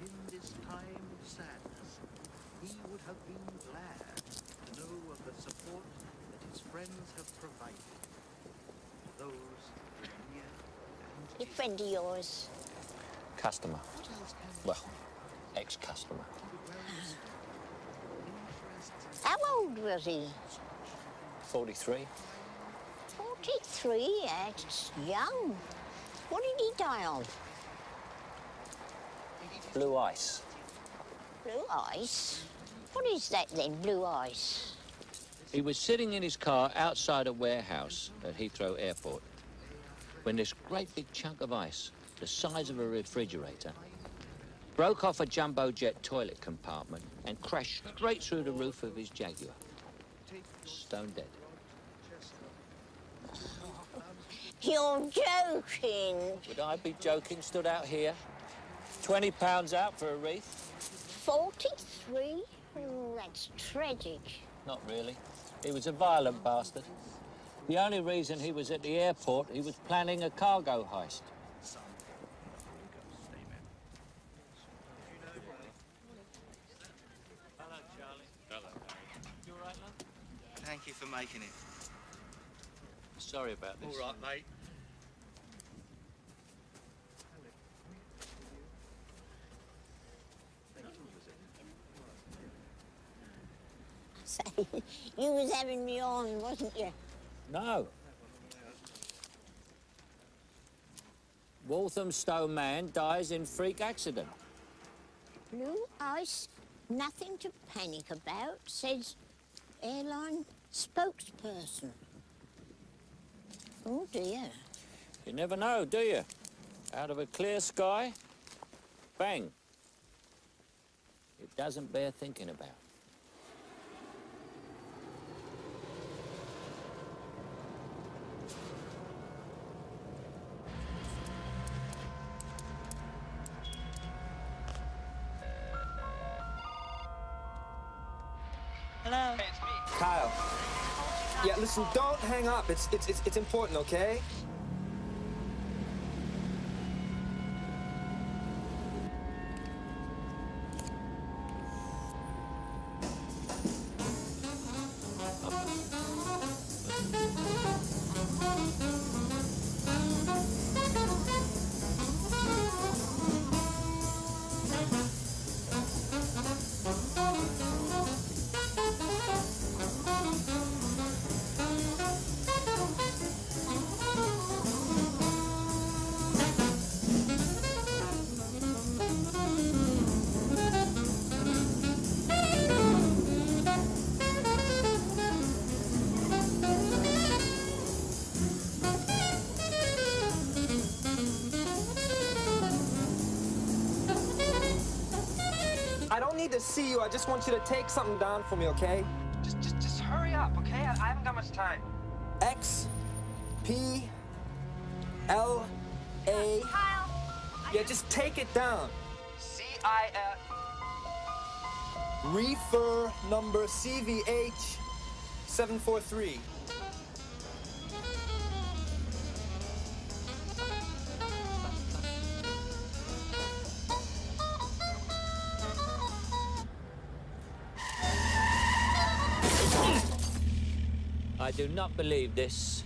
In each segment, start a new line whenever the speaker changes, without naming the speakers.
that in this time of sadness, he would have been glad to know of the support that his friends have provided. Those near and
A friend of yours?
Customer. Well, ex-customer.
How old was he?
43.
43? That's young. What did he die of?
Blue ice.
Blue ice? What is that then, blue ice?
He was sitting in his car outside a warehouse at Heathrow Airport when this great big chunk of ice, the size of a refrigerator, broke off a jumbo jet toilet compartment and crashed straight through the roof of his Jaguar. Stone dead.
You're joking.
Would I be joking, stood out here? £20 out for a wreath?
43? That's tragic.
Not really. He was a violent bastard. The only reason he was at the airport, he was planning a cargo heist.
Hello, Charlie. Hello. You all right, love?
Thank you for making it.
Sorry about this.
All right, mate.
Say, you was having me on, wasn't you?
No. Walthamstow man dies in freak accident.
Blue ice, nothing to panic about, says airline spokesperson. Oh, dear.
You never know, do you? Out of a clear sky, bang. It doesn't bear thinking about.
Hello.
Hey, it's me.
Kyle. Yeah, listen, don't hang up. It's important, okay? I don't need to see you. I just want you to take something down for me, okay? Just hurry up, okay? I haven't got much time. X, P, L, A.
Kyle.
Yeah, just take it down. CIF. Reefer number CVH 743.
I do not believe this.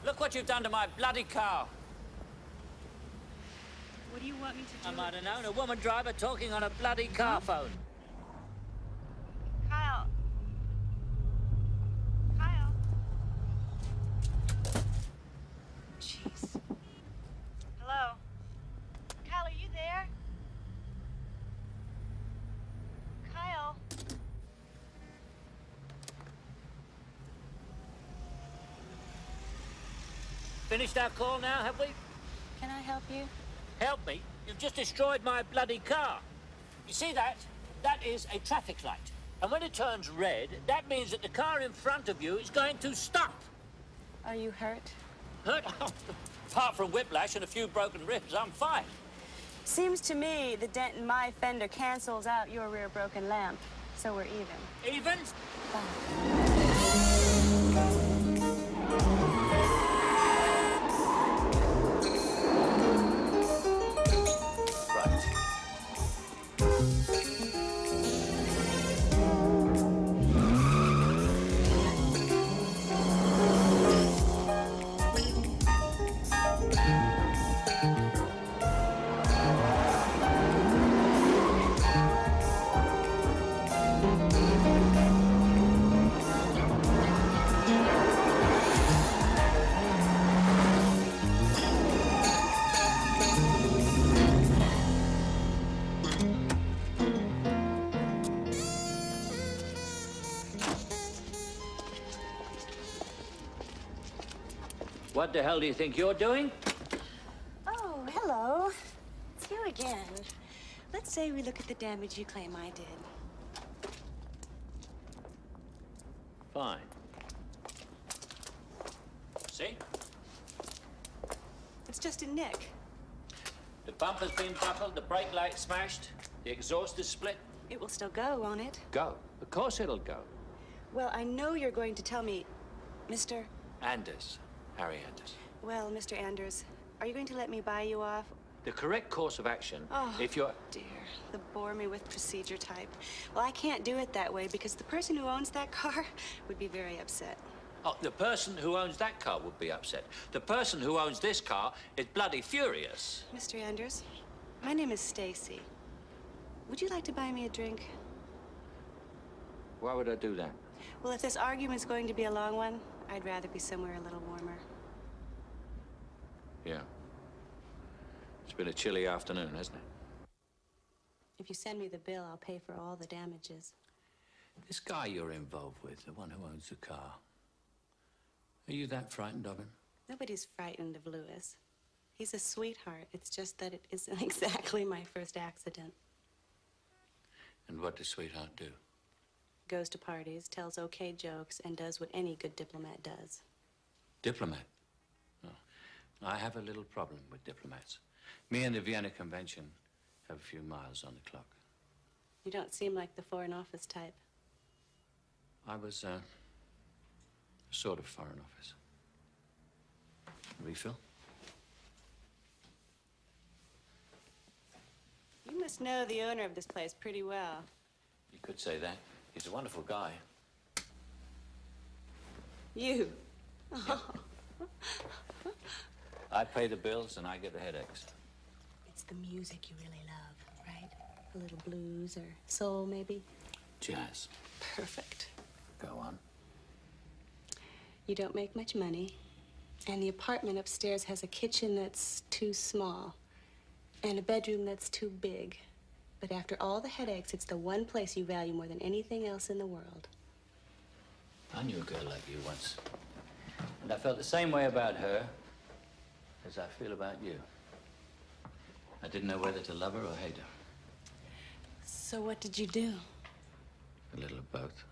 Look what you've done to my bloody car.
What do you want me to do?
I might have known, a woman driver talking on a bloody car phone.
Kyle. Kyle. Jeez. Hello? Kyle, are you there? Kyle?
Finished our call now, have we?
Can I help you?
Help me? You've just destroyed my bloody car. You see that? That is a traffic light. And when it turns red, that means that the car in front of you is going to stop.
Are you hurt?
Hurt? Apart from whiplash and a few broken ribs, I'm fine.
Seems to me the dent in my fender cancels out your rear broken lamp. So we're even.
Even? Right. What the hell do you think you're doing?
Oh, hello. It's you again. Let's say we look at the damage you claim I did.
Fine. See?
It's just a nick.
The bumper's been buckled, the brake light smashed, the exhaust is split.
It will still go, won't it?
Go. Of course it'll go.
Well, I know you're going to tell me, Mr.
Anders. Harry Anders.
Well, Mr. Anders, are you going to let me buy you off?
The correct course of action,
Oh,
if you're...
dear. The bore me with procedure type. Well, I can't do it that way because the person who owns that car would be very upset.
Oh, the person who owns that car would be upset. The person who owns this car is bloody furious.
Mr. Anders, my name is Stacy. Would you like to buy me a drink?
Why would I do that?
Well, if this argument's going to be a long one, I'd rather be somewhere a little warmer.
Yeah. It's been a chilly afternoon, hasn't it?
If you send me the bill, I'll pay for all the damages.
This guy you're involved with, the one who owns the car, are you that frightened of him?
Nobody's frightened of Lewis. He's a sweetheart. It's just that it isn't exactly my first accident.
And what does sweetheart do?
Goes to parties, tells okay jokes, and does what any good diplomat does.
Diplomat? No. I have a little problem with diplomats. Me and the Vienna Convention have a few miles on the clock.
You don't seem like the Foreign Office type.
I was, a sort of Foreign Office. Refill?
You must know the owner of this place pretty well.
You could say that. He's a wonderful guy.
You?
Yeah. I pay the bills and I get the headaches.
It's the music you really love, right? A little blues or soul, maybe?
Jazz.
Perfect.
Go on.
You don't make much money, and the apartment upstairs has a kitchen that's too small and a bedroom that's too big. But after all the headaches, it's the one place you value more than anything else in the world.
I knew a girl like you once. And I felt the same way about her as I feel about you. I didn't know whether to love her or hate her.
So what did you do?
A little of both.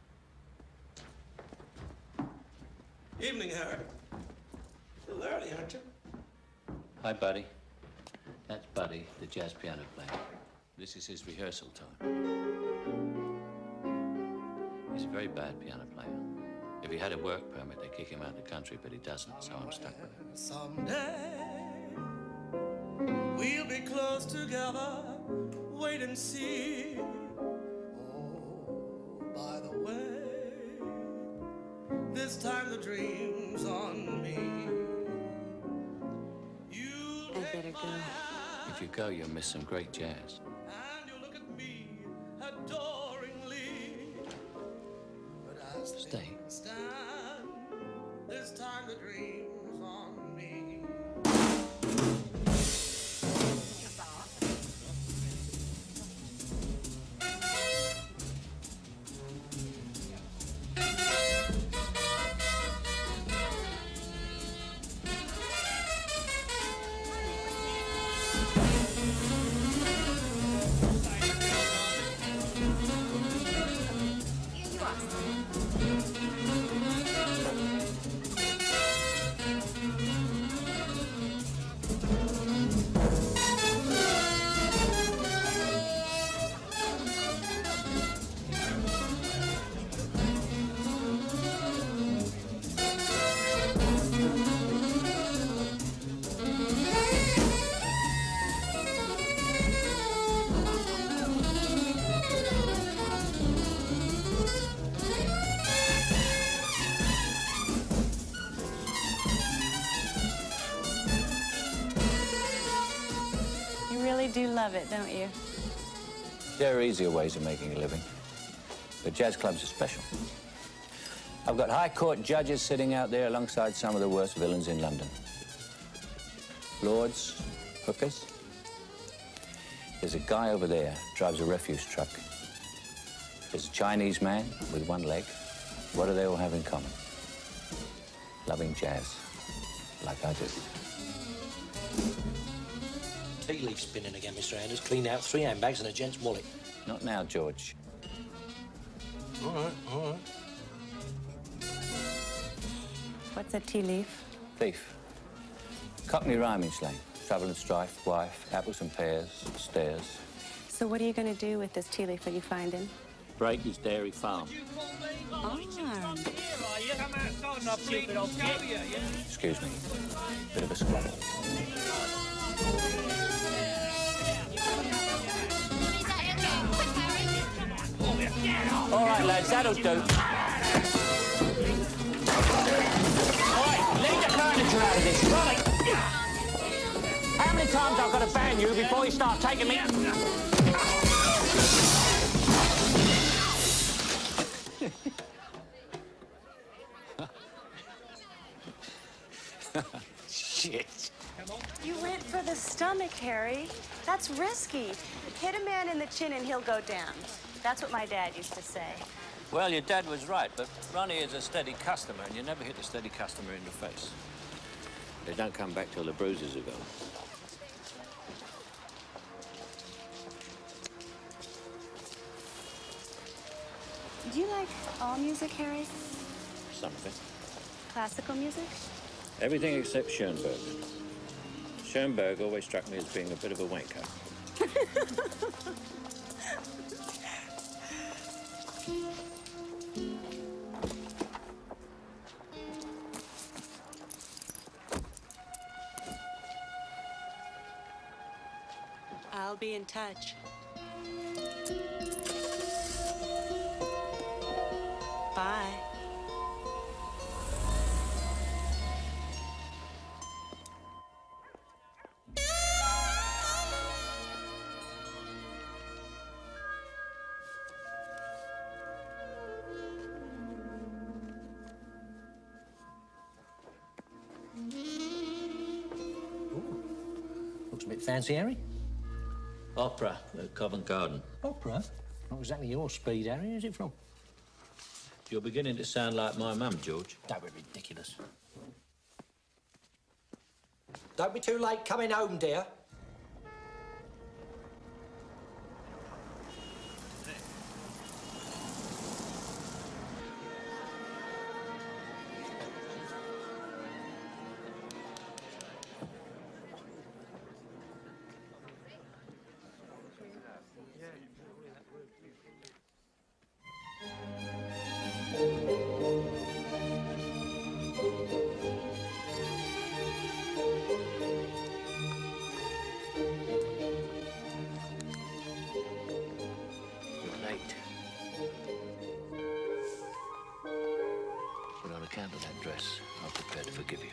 Evening, Harry. A little early, aren't you?
Hi, Buddy. That's Buddy, the jazz piano player. This is his rehearsal time. He's a very bad piano player. If he had a work permit, they'd kick him out of the country, but he doesn't, so I'm stuck with him.
Someday we'll be close together. Wait and see. Oh, by the way, this time the dream's on me.
I'd better go.
If you go, you'll miss some great jazz.
And you look at me adoringly. But as
Stay.
things stand, this time the dream's on me.
love it, don't you?
There are easier ways of making a living, but jazz clubs are special. I've got high court judges sitting out there alongside some of the worst villains in London. Lords, hookers. There's a guy over there drives a refuse truck. There's a Chinese man with one leg. What do they all have in common? Loving jazz, like I do.
Tea leaf spinning again, Mr. Anders. Clean out 3 handbags and a gent's wallet.
Not now, George.
All right, all right.
What's a tea leaf?
Thief. Cockney rhyming slang. Trouble and strife, wife, apples and pears, stairs.
So what are you going to do with this tea leaf when you find him?
Break his dairy farm. Excuse me. Bit of a squabble. All right, lads, that'll do. All right, leave the furniture out of this. Right. How many times I've got to ban you before you start taking me? Shit.
You went for the stomach, Harry. That's risky. Hit a man in the chin and he'll go down. That's what my dad used to say.
Well, your dad was right, but Ronnie is a steady customer, and you never hit a steady customer in the face. They don't come back till the bruises are gone.
Do you like all music, Harry?
Some of it.
Classical music?
Everything except Schoenberg. Schoenberg always struck me as being a bit of a wanker.
I'll be in touch. Bye.
Looks a bit fancy, Harry.
Opera at Covent Garden.
Opera? Not exactly your speed, Harry. Where's it from?
You're beginning to sound like my mum, George.
Don't be ridiculous.
Don't be too late coming home, dear.
But on account of that dress, I'm prepared to forgive you.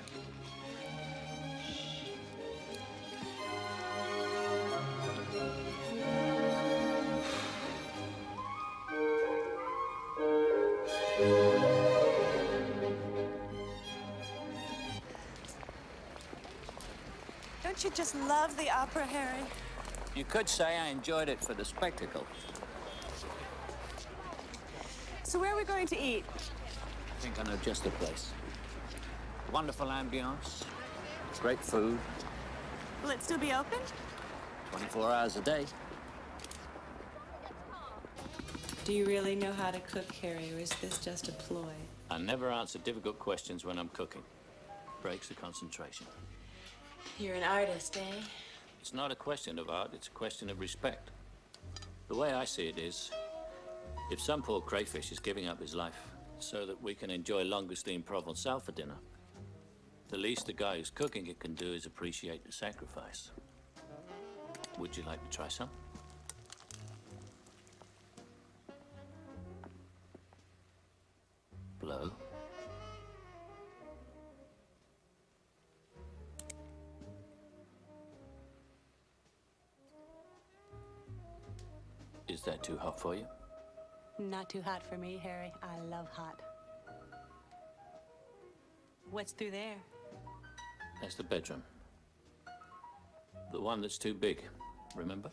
Don't you just love the opera, Harry?
You could say I enjoyed it for the spectacle.
So where are we going to eat?
I think I know just the place. Wonderful ambiance, great food.
Will it still be open?
24 hours a day.
Do you really know how to cook, Harry, or is this just a ploy?
I never answer difficult questions when I'm cooking. Breaks the concentration.
You're an artist, eh?
It's not a question of art, it's a question of respect. The way I see it is, if some poor crayfish is giving up his life so that we can enjoy langoustine provençal for dinner, the least the guy who's cooking it can do is appreciate the sacrifice. Would you like to try some? Blow. that too hot for you?
Not too hot for me, Harry. I love hot. What's through there?
That's the bedroom. The one that's too big, remember?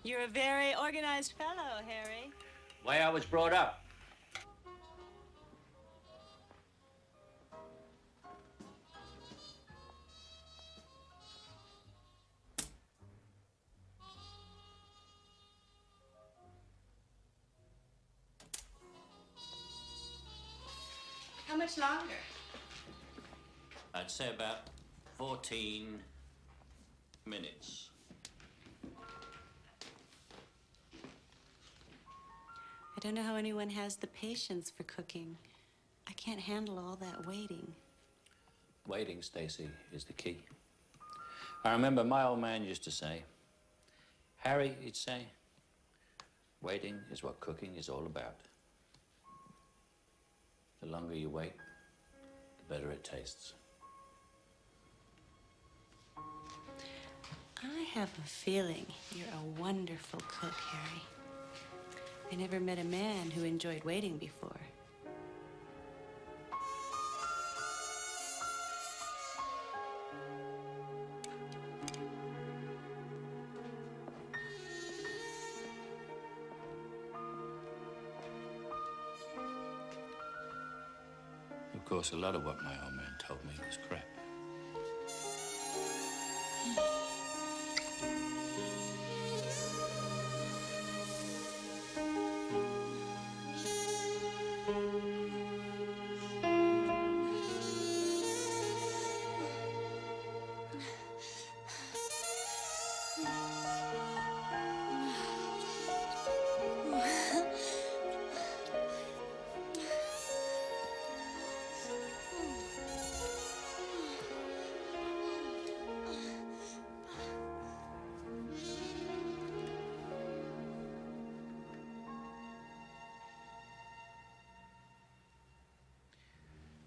You're a very organized fellow, Harry.
Way I was brought up.
How much longer?
I'd say about 14 minutes.
I don't know how anyone has the patience for cooking. I can't handle all that waiting.
Waiting, Stacy, is the key. I remember my old man used to say, Harry, he'd say, waiting is what cooking is all about. The longer you wait, the better it tastes.
I have a feeling you're a wonderful cook, Harry. I never met a man who enjoyed waiting before.
Of course, a lot of what my old man told me was crap.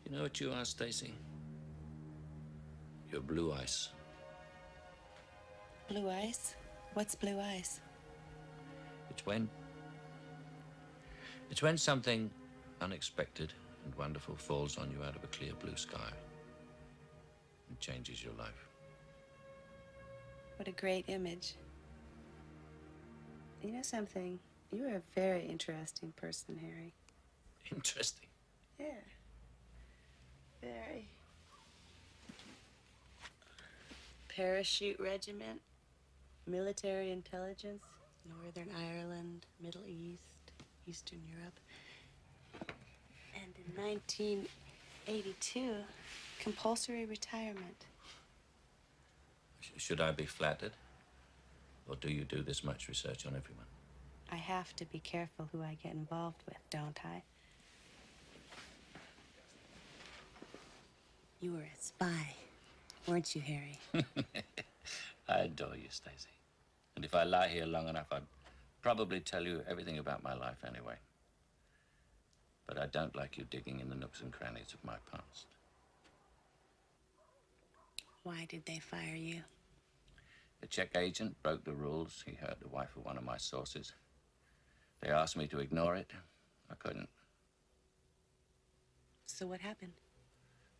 You know what you are, Stacy? You're blue ice.
Blue ice? What's blue ice?
It's when something unexpected and wonderful falls on you out of a clear blue sky and changes your life.
What a great image. You know something? You're a very interesting person, Harry.
Interesting.
Yeah. Very. Parachute regiment, military intelligence, Northern Ireland, Middle East, Eastern Europe. And in 1982, compulsory retirement.
Should I be flattered? Or do you do this much research on everyone?
I have to be careful who I get involved with, don't I? You were a spy, weren't you, Harry?
I adore you, Stacy. And if I lie here long enough, I'd probably tell you everything about my life anyway. But I don't like you digging in the nooks and crannies of my past.
Why did they fire you?
The Czech agent broke the rules. He hurt the wife of one of my sources. They asked me to ignore it. I couldn't.
So what happened?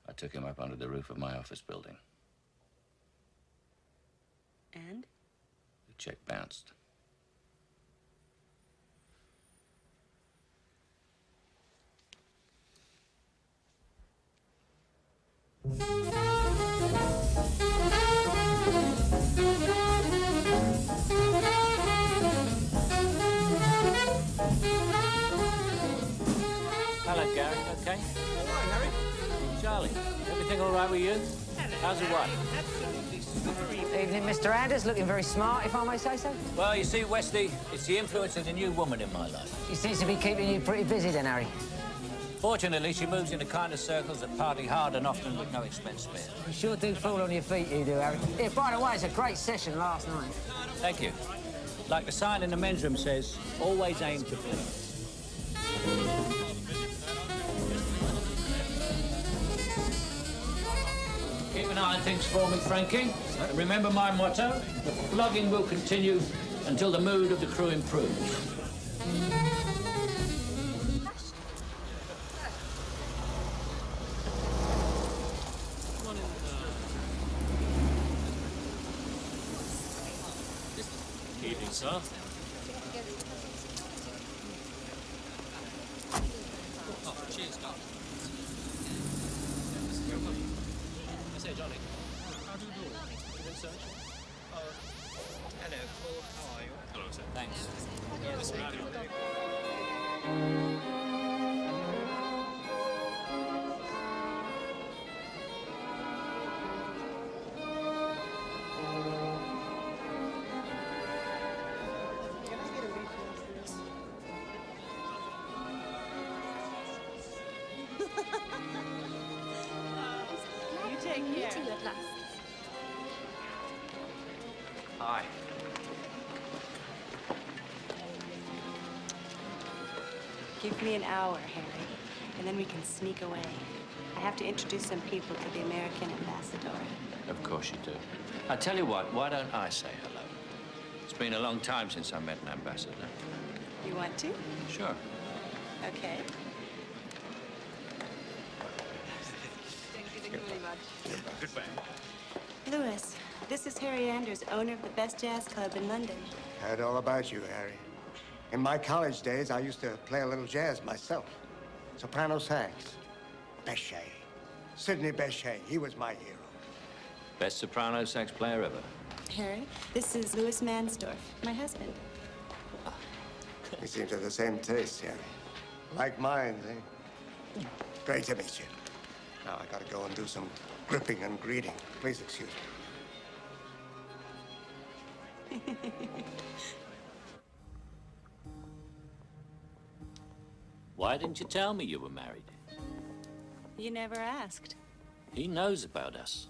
I took him up onto the roof of my office building.
And?
The check bounced.
man.
All right, Harry.
Charlie, everything all right with you? How's the wife?
Evening, Mr. Anders. Looking very smart, if I may say so.
Well, you see, Westy, it's the influence of the new woman in my life.
She seems to be keeping you pretty busy then, Harry.
Fortunately, she moves in the kind of circles that party hard and often with no expense spared.
You sure do fall on your feet, you do, Harry. Yeah, by the way, it's a great session last night.
Thank you. Like the sign in the men's room says, always aim to please. Keep an eye on things for me, Frankie. And remember my motto, the flogging will continue until the mood of the crew improves.
Evening, sir. Oh, cheers, Doc. I say, Johnny. How do you do? You been searching?
Hello, Paul. How are you?
Hello, sir.
Thanks.
This radio.
You take care.
Meeting you at last.
Hi.
Give me an hour, Harry, and then we can sneak away. I have to introduce some people to the American ambassador.
Of course you do. I tell you what, why don't I say hello? It's been a long time since I met an ambassador.
You want to?
Sure.
Okay.
Goodbye.
Louis, this is Harry Anders, owner of the best jazz club in London.
Heard all about you, Harry. In my college days, I used to play a little jazz myself. Soprano sax. Bechet. Sidney Bechet. He was my hero.
Best soprano sax player ever.
Harry, this is Louis Mansdorf, my husband.
We seem to have the same taste, Harry. Like minds, eh? Great to meet you. Now I gotta go and do some gripping and greeting. Please excuse me.
Why didn't you tell me you were married?
You never asked.
He knows about us.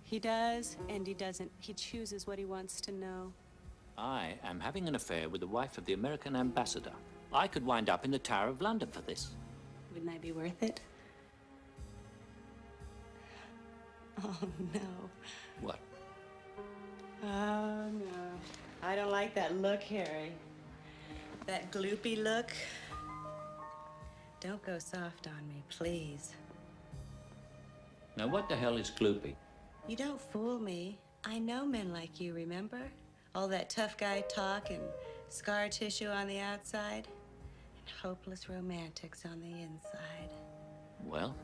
He does, and he doesn't. He chooses what he wants to know.
I am having an affair with the wife of the American ambassador. I could wind up in the Tower of London for this.
Wouldn't I be worth it? Oh, no.
What?
Oh, no. I don't like that look, Harry. That gloopy look. Don't go soft on me, please.
Now, what the hell is gloopy?
You don't fool me. I know men like you, remember? All that tough guy talk and scar tissue on the outside, and hopeless romantics on the inside.
Well,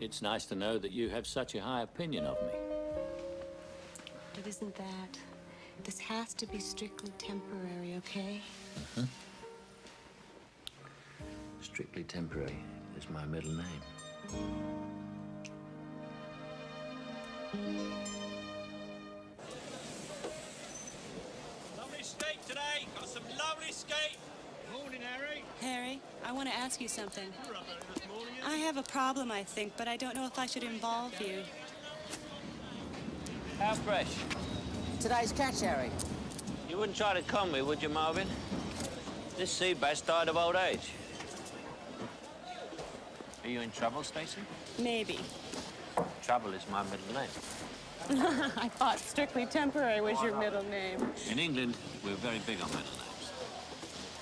it's nice to know that you have such a high opinion of me.
It isn't that. This has to be strictly temporary, okay?
Mm-hmm. Strictly Temporary is my middle name.
Lovely steak today. Got some lovely steak. Morning, Harry.
Harry, I want to ask you something.
You're up early this morning,
I have a problem, I think, but I don't know if I should involve you.
How fresh?
Today's catch, Harry.
You wouldn't try to con me, would you, Marvin? This sea bass died of old age. Are you in trouble, Stacy?
Maybe.
Trouble is my middle name.
I thought strictly temporary was your middle name.
In England, we're very big on middle names.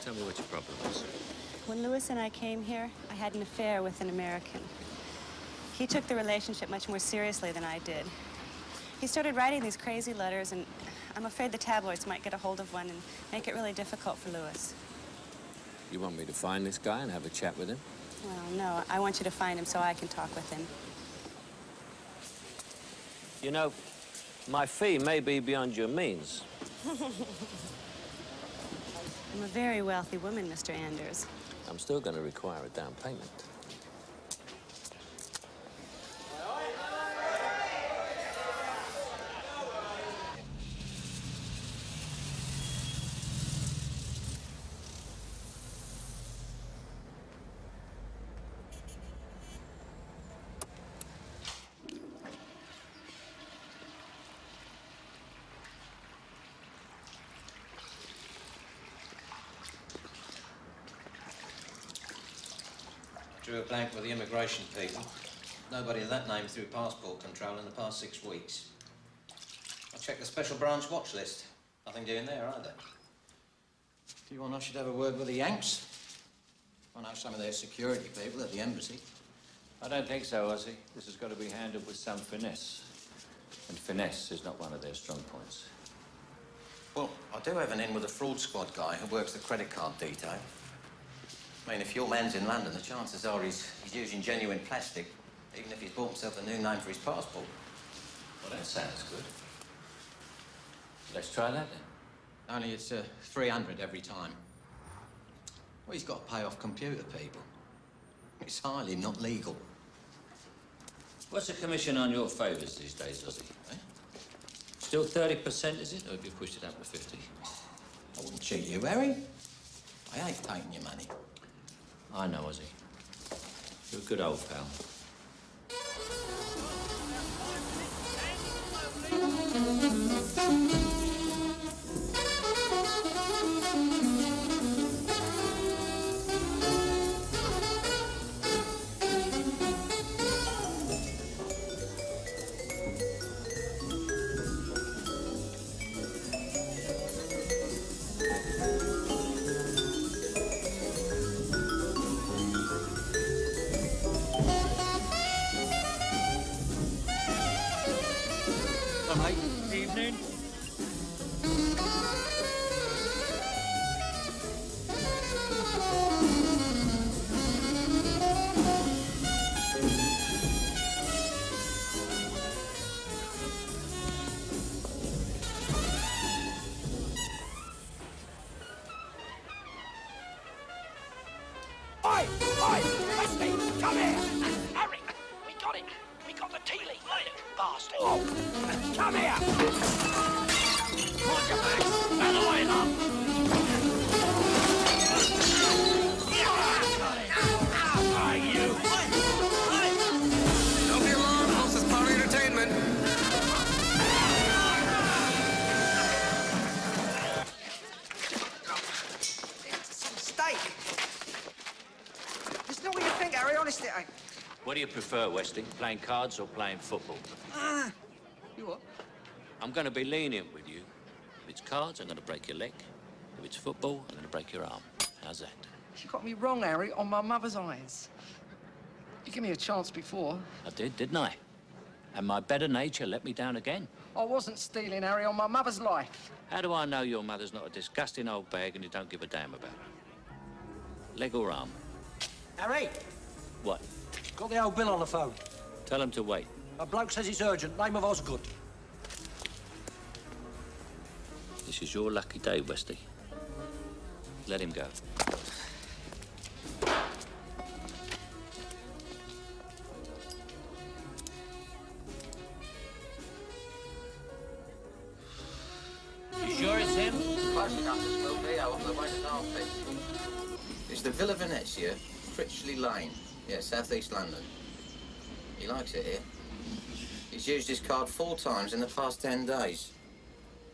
Tell me what your problem is.
When Louis and I came here, I had an affair with an American. He took the relationship much more seriously than I did. He started writing these crazy letters, and I'm afraid the tabloids might get a hold of one and make it really difficult for Louis.
You want me to find this guy and have a chat with him?
Well, no, I want you to find him so I can talk with him.
You know, my fee may be beyond your means.
I'm a very wealthy woman, Mr. Anders.
I'm still going to require a down payment.
Drew a blank with the immigration people. Nobody of that name through passport control in the past 6 weeks. I checked the special branch watch list. Nothing doing there either. Do you want I should have a word with the Yanks? I know some of their security people at the embassy.
I don't think so, Ozzy. This has got to be handled with some finesse. And finesse is not one of their strong points.
Well, I do have an in with a fraud squad guy who works the credit card detail. I mean, if your man's in London, the chances are he's using genuine plastic, even if he's bought himself a new name for his passport.
Well, that sounds good. Let's try that then.
Only it's 300 every time. Well, he's got to pay off computer people. It's highly not legal.
What's the commission on your favours these days, Ozzy? Eh? Still 30%, is it? Or have you pushed it up to 50?
I wouldn't cheat you, Harry. I hate taking your money.
I know, Ozzy. You're a good old pal.
Evening.
Oi! Oi! Wesley! Come here! Harry! We got it! We got the tea leaf! Bastard! Oh! Come here! Watch your backs! Man away, love! Ah, you!
Don't be alarmed, folks. It's part of entertainment.
It's some steak. It's not what you think, Harry. Honest, it ain't.
What do you prefer, Wesley? Playing cards or playing football?
You what?
I'm going to be lenient with you. If it's cards, I'm going to break your leg. If it's football, I'm going to break your arm. How's that?
You got me wrong, Harry, on my mother's eyes. You gave me a chance before.
I did, didn't I? And my better nature let me down again.
I wasn't stealing, Harry, on my mother's life.
How do I know your mother's not a disgusting old bag and you don't give a damn about her? Leg or arm?
Harry!
What?
Got the old Bill on the phone.
Tell him to wait.
A bloke says it's urgent. Name of Osgood.
This is your lucky day, Wesley. Let him go. You sure it's him?
Close enough to smell Leo on the way to Dartford. It's the Villa Venezia, Critchley Lane. Yeah, southeast London. He likes it here. He's used his card 4 times in the past 10 days.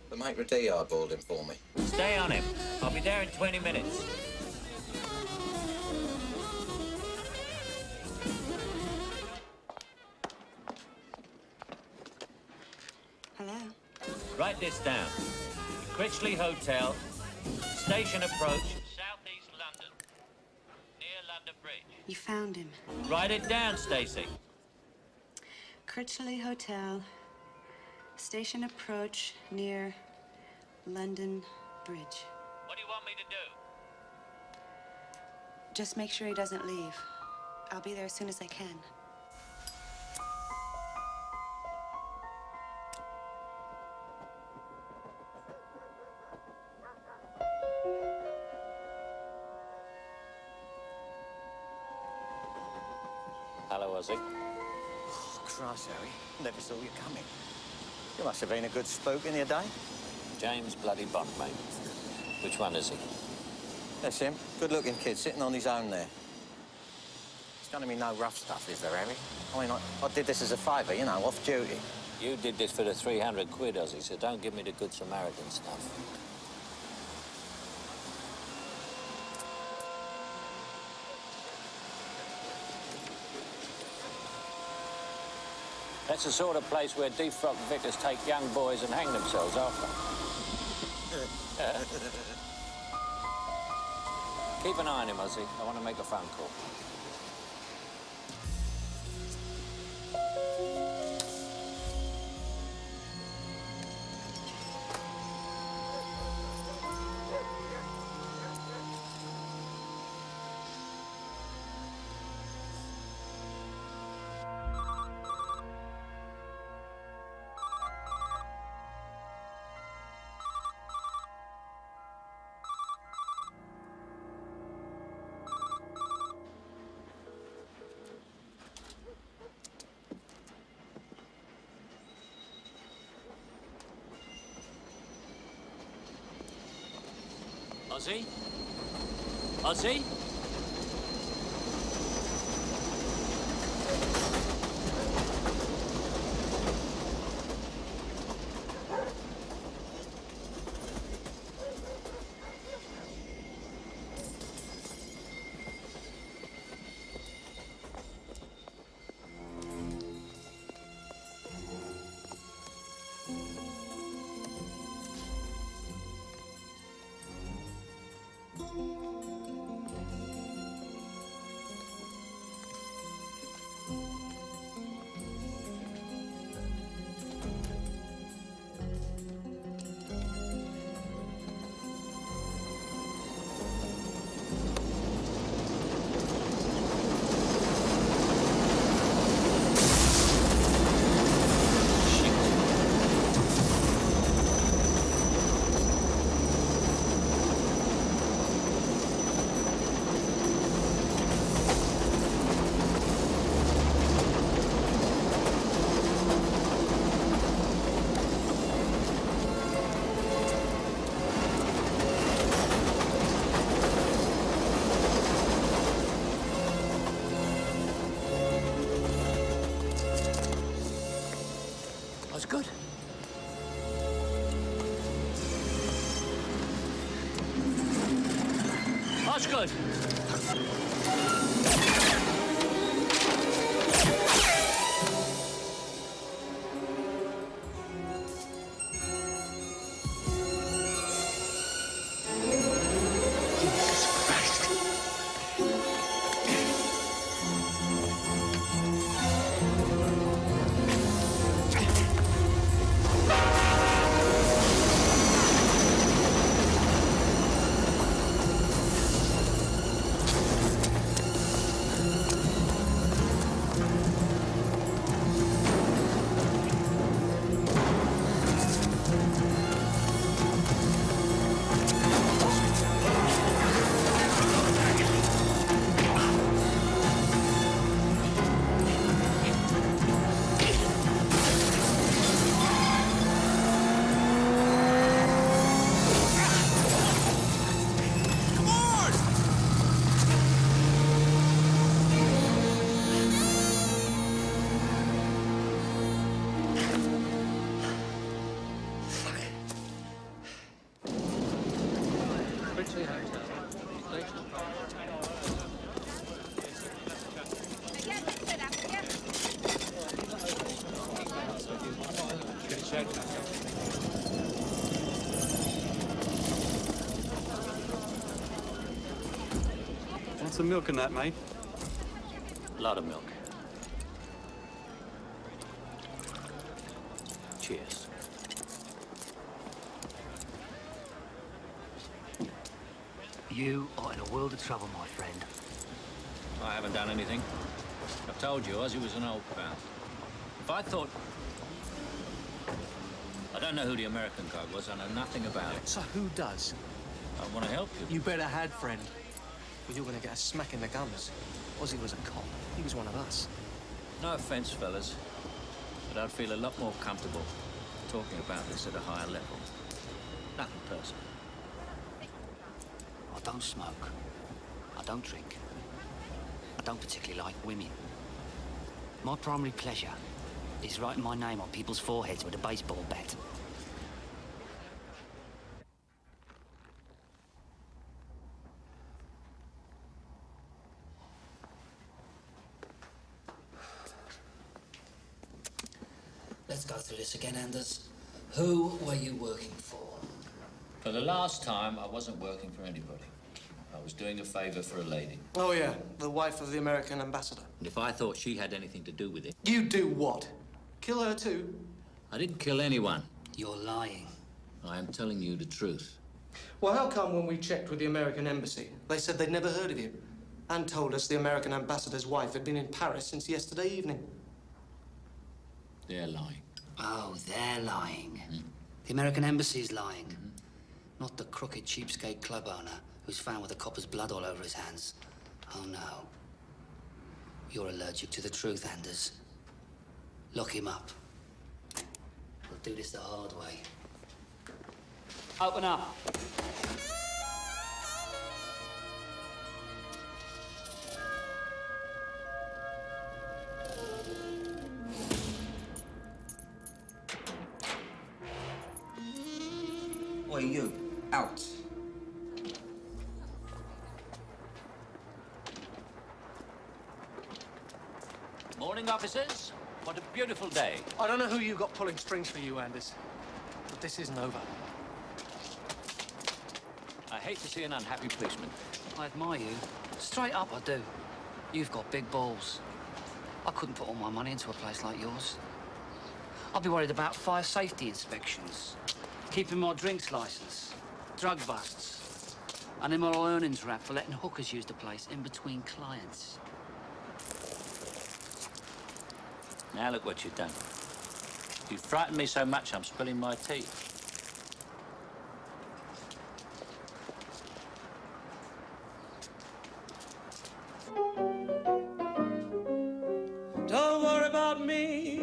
The maitre d' eyeballed him for me.
Stay on him. I'll be there in 20 minutes.
Hello?
Write this down. Critchley Hotel, station approach, southeast London, near London Bridge.
You found him.
Write it down, Stacy.
Critchley Hotel, station approach near London Bridge.
What do you want me to do?
Just make sure he doesn't leave. I'll be there as soon as I can.
Hello, Ozzy.
Oh, Christ, Harry. Never saw you coming. You must have been a good spook in your day.
James bloody Bond, mate. Which one is he?
That's him. Good-looking kid sitting on his own there. He's telling me no rough stuff, is there, Harry? I mean, I did this as a favour, you know, off duty.
You did this for the 300 quid, Ozzy, so don't give me the Good Samaritan stuff. That's the sort of place where defrocked vicars take young boys and hang themselves after. Keep an eye on him, Ozzy. I want to make a phone call. Ozzy? Ozzy? Good. That's good.
Want some milk in that, mate?
A lot of milk. Cheers.
You are in a world of trouble, my friend.
I haven't done anything. I've told you, Ozzy was an old pal. If I thought... I don't know who the American guy was. I know nothing about it.
So who does?
I want to help you.
You better had, friend. Well, you're going to get a smack in the gums. Ozzy was a cop.
He was one of us.
No offense, fellas, but I'd feel a lot more comfortable talking about this at a higher level. Nothing personal.
I don't smoke. I don't drink. I don't particularly like women. My primary pleasure is writing my name on people's foreheads with a baseball bat.
Let's go through this again, Anders. Who were you working for?
For the last time, I wasn't working for anybody. I was doing a favor for a lady.
Oh, yeah, the wife of the American ambassador.
And if I thought she had anything to do with it...
You do what? Kill her too?
I didn't kill anyone.
You're lying.
I am telling you the truth.
Well, how come when we checked with the American embassy, they said they'd never heard of you, and told us the American ambassador's wife had been in Paris since yesterday evening?
They're lying.
Oh, they're lying. The American embassy's lying. Not the crooked cheapskate club owner who's found with a copper's blood all over his hands. Oh, no. You're allergic to the truth, Anders. Lock him up. We'll do this the hard way. Open up.
Oi, you. Out.
Morning, officers. What a beautiful day.
I don't know who you got pulling strings for you, Anders, but this isn't over.
I hate to see an unhappy policeman.
I admire you. Straight up, I do. You've got big balls. I couldn't put all my money into a place like yours. I'd be worried about fire safety inspections, keeping my drinks license, drug busts, an immoral earnings rap for letting hookers use the place in between clients.
Now look what you've done. You frightened me so much I'm spilling my tea.
Don't worry about me.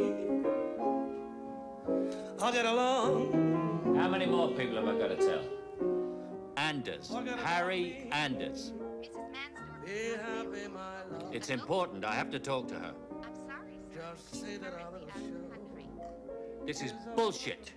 I'll get along.
How many more people have I got to tell? Anders. Harry Anders. It's important. I have to talk to her.
Just say that I will show.
This is bullshit.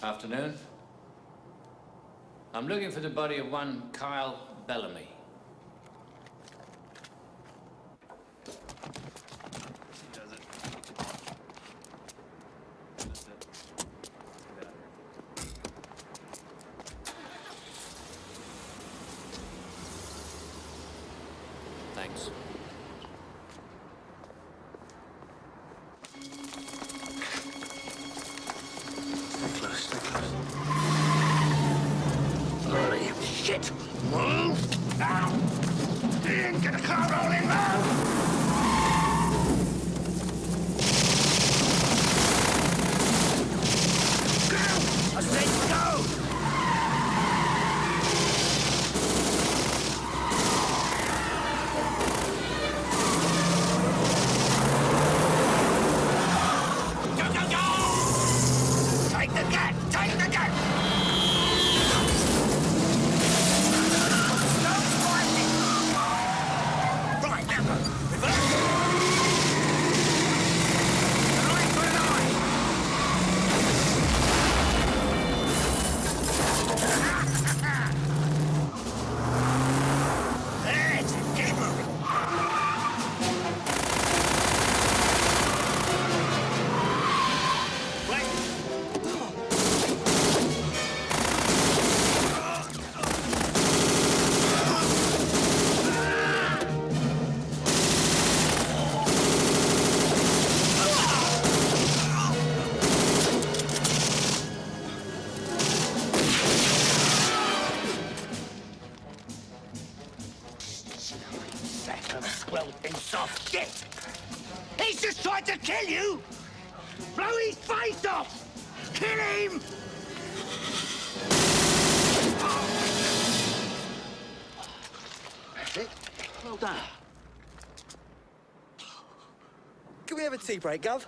Afternoon. I'm looking for the body of one Kyle Bellamy. Holmes.
Stay close, stay close. Holy shit! Move! Now! In! Get the car rolling, move! Go! I said go! He's just tried to kill you! Blow his face off! Kill him!
That's it. Well done.
Can we have a tea break, Gov?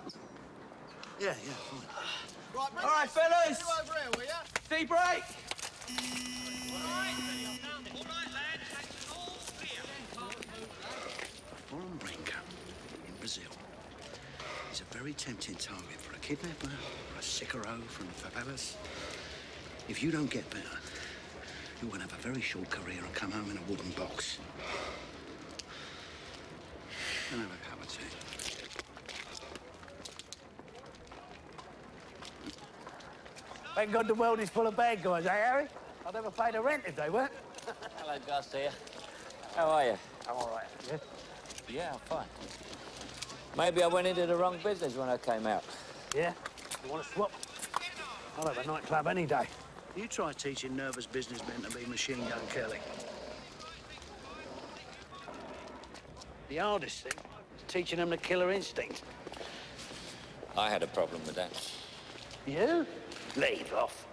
Yeah, fine.
All right, fellas.
Over here, will ya?
Tea break.
Holm in Brazil. He's a very tempting target for a kidnapper or a sicaro from the favelas. If you don't get better, you will have a very short career and come home in a wooden box. And have a cup of tea.
Thank God the world is full of bad guys, eh, Harry? I'd never pay the rent if they weren't.
Hello, Garcia. How are you?
I'm all right, yeah?
Yeah, I'm fine. Maybe I went into the wrong business when I came out.
Yeah? You want to swap? I'll have a nightclub any day.
You try teaching nervous businessmen to be machine gun killing. The hardest thing is teaching them the killer instinct.
I had a problem with that.
You? Leave off.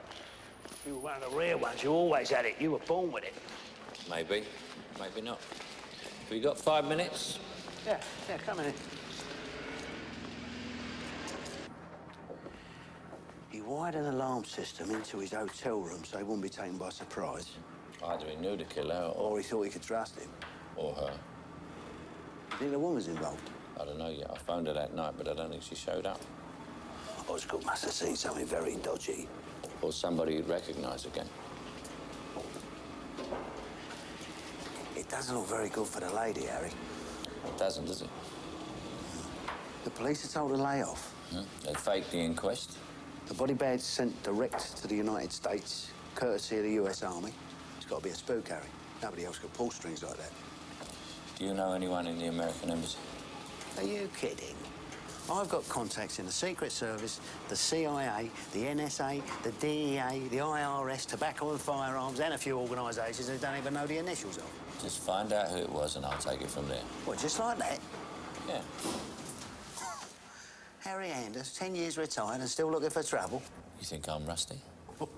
You were one of the rare ones who always had it. You were born with it.
Maybe, maybe not. We got 5 minutes?
Yeah, come in.
He wired an alarm system into his hotel room so he wouldn't be taken by surprise.
Either he knew the killer
Or he thought he could trust him.
or her.
You think the woman's involved?
I don't know yet. I phoned her that night, but I don't think she showed up.
Osgood must have seen something very dodgy.
Or somebody he'd recognise again.
It doesn't look very good for the lady, Harry.
It doesn't, does it?
The police are told to lay off.
They faked the inquest.
The body bag's sent direct to the United States, courtesy of the US Army. It's got to be a spook, Harry. Nobody else could pull strings like that.
Do you know anyone in the American embassy?
Are you kidding? I've got contacts in the Secret Service, the CIA, the NSA, the DEA, the IRS, tobacco and firearms, and a few organisations who don't even know the initials of.
Just find out who it was and I'll take it from there.
What, just like that?
Yeah.
Harry Anders, 10 years retired and still looking for trouble.
You think I'm rusty?
It's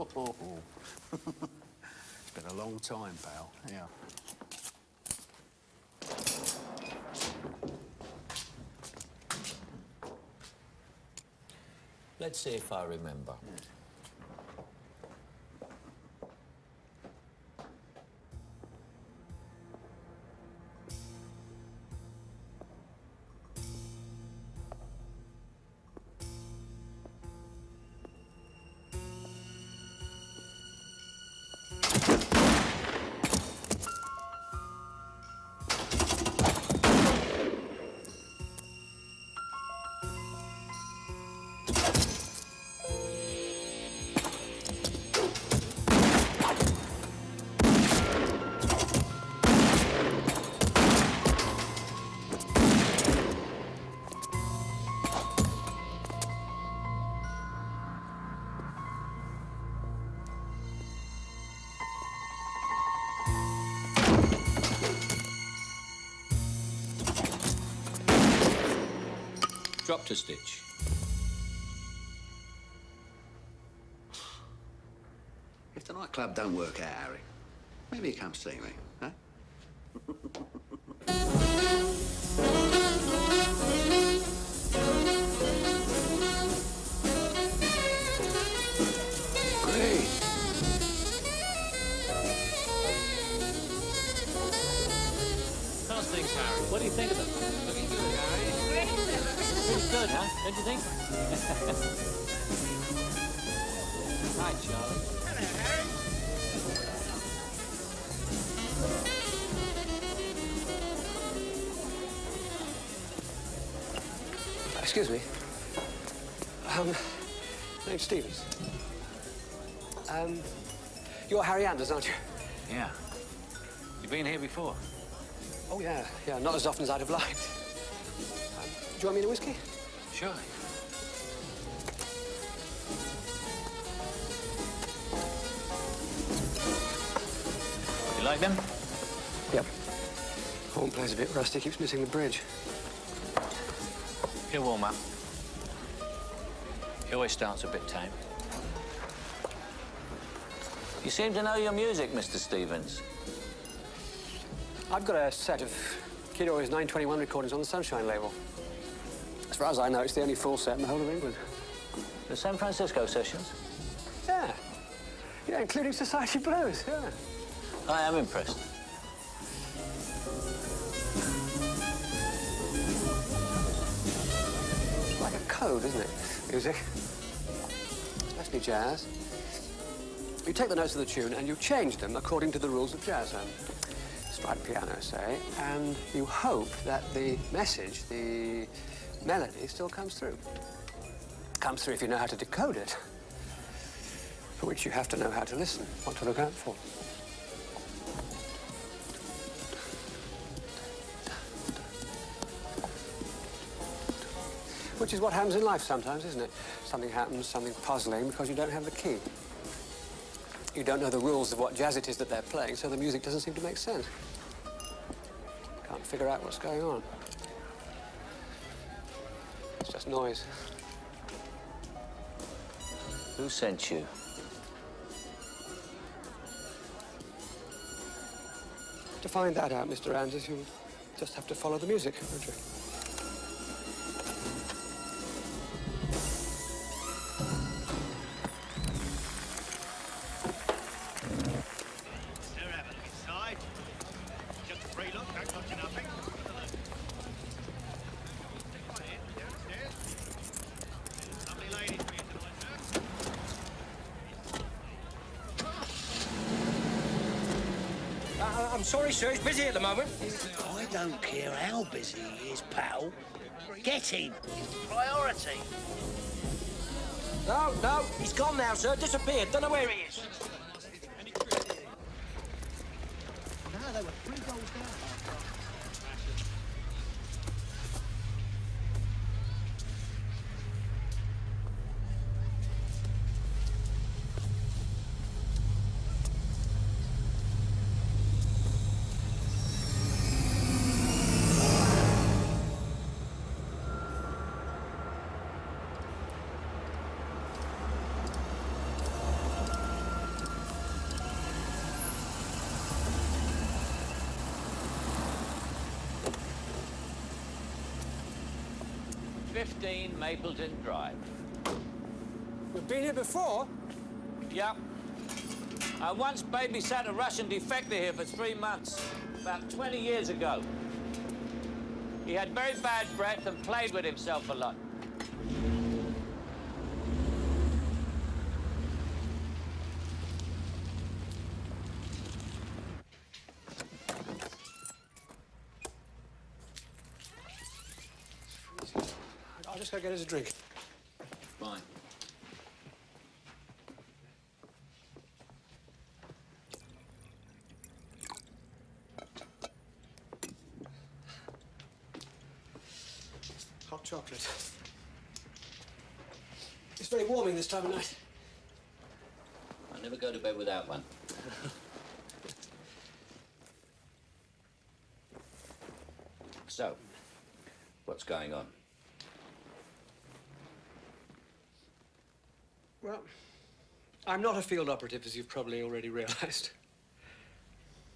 been a long time, pal. Yeah.
Let's see if I remember. dropped a stitch.
If the nightclub don't work out, Harry, maybe you come see me, huh? Great.
How's things, Harry? What do you think of them? Looking good, Harry. Pretty good, huh? Don't you think? Hi, Charlie.
Hello, Harry.
Excuse me. Name's Stevens. You're Harry Anders, aren't you?
Yeah. You've been here before?
Oh, yeah. Yeah, not as often as I'd have liked. Do you want me in a whiskey?
Sure. You like them?
Yep. Holm plays a bit rusty, keeps missing the bridge.
He'll warm up. He always starts a bit tame. You seem to know your music, Mr. Stevens.
I've got a set of Kid Ory's 921 recordings on the Sunshine label. As far as I know, it's the only full set in the whole of England.
The San Francisco sessions?
Yeah. Yeah, including Society Blues, yeah.
I am impressed.
It's like a code, isn't it? Music. Especially jazz. You take the notes of the tune and you change them according to the rules of jazz. Stride piano, say, and you hope that the message, the melody, still comes through. Comes through if you know how to decode it, for which you have to know how to listen, what to look out for. Which is what happens in life sometimes, isn't it? Something happens, something puzzling, because you don't have the key. You don't know the rules of what jazz it is that they're playing, so the music doesn't seem to make sense. Can't figure out what's going on. It's just noise.
Who sent you?
To find that out, Mr. Anders, you'll just have to follow the music, won't you?
I'm sorry, sir. He's busy at the moment.
I don't care how busy he is, pal. Get him. Priority.
No, no. He's gone now, sir. Disappeared. Don't know where he is.
No, they were 3 goals down.
Mapleton Drive.
You've been here before?
Yep. I once babysat a Russian defector here for 3 months, about 20 years ago. He had very bad breath and played with himself a lot.
I'll just go get us a drink.
Fine.
Hot chocolate. It's very warming this time of night.
I never go to bed without one. So, what's going on?
Well, I'm not a field operative, as you've probably already realized.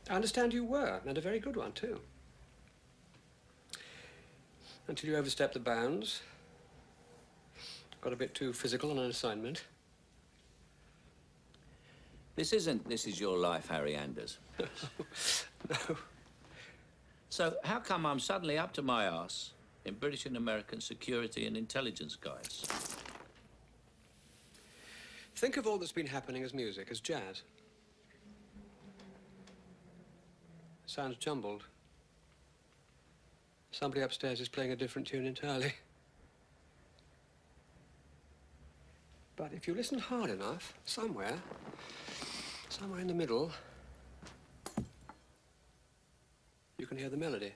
I understand you were, and a very good one, too. Until you overstepped the bounds. Got a bit too physical on an assignment.
This is your life, Harry Anders.
No.
So how come I'm suddenly up to my arse in British and American security and intelligence guides?
Think of all that's been happening as music, as jazz. Sounds jumbled. Somebody upstairs is playing a different tune entirely. But if you listen hard enough, somewhere in the middle, you can hear the melody.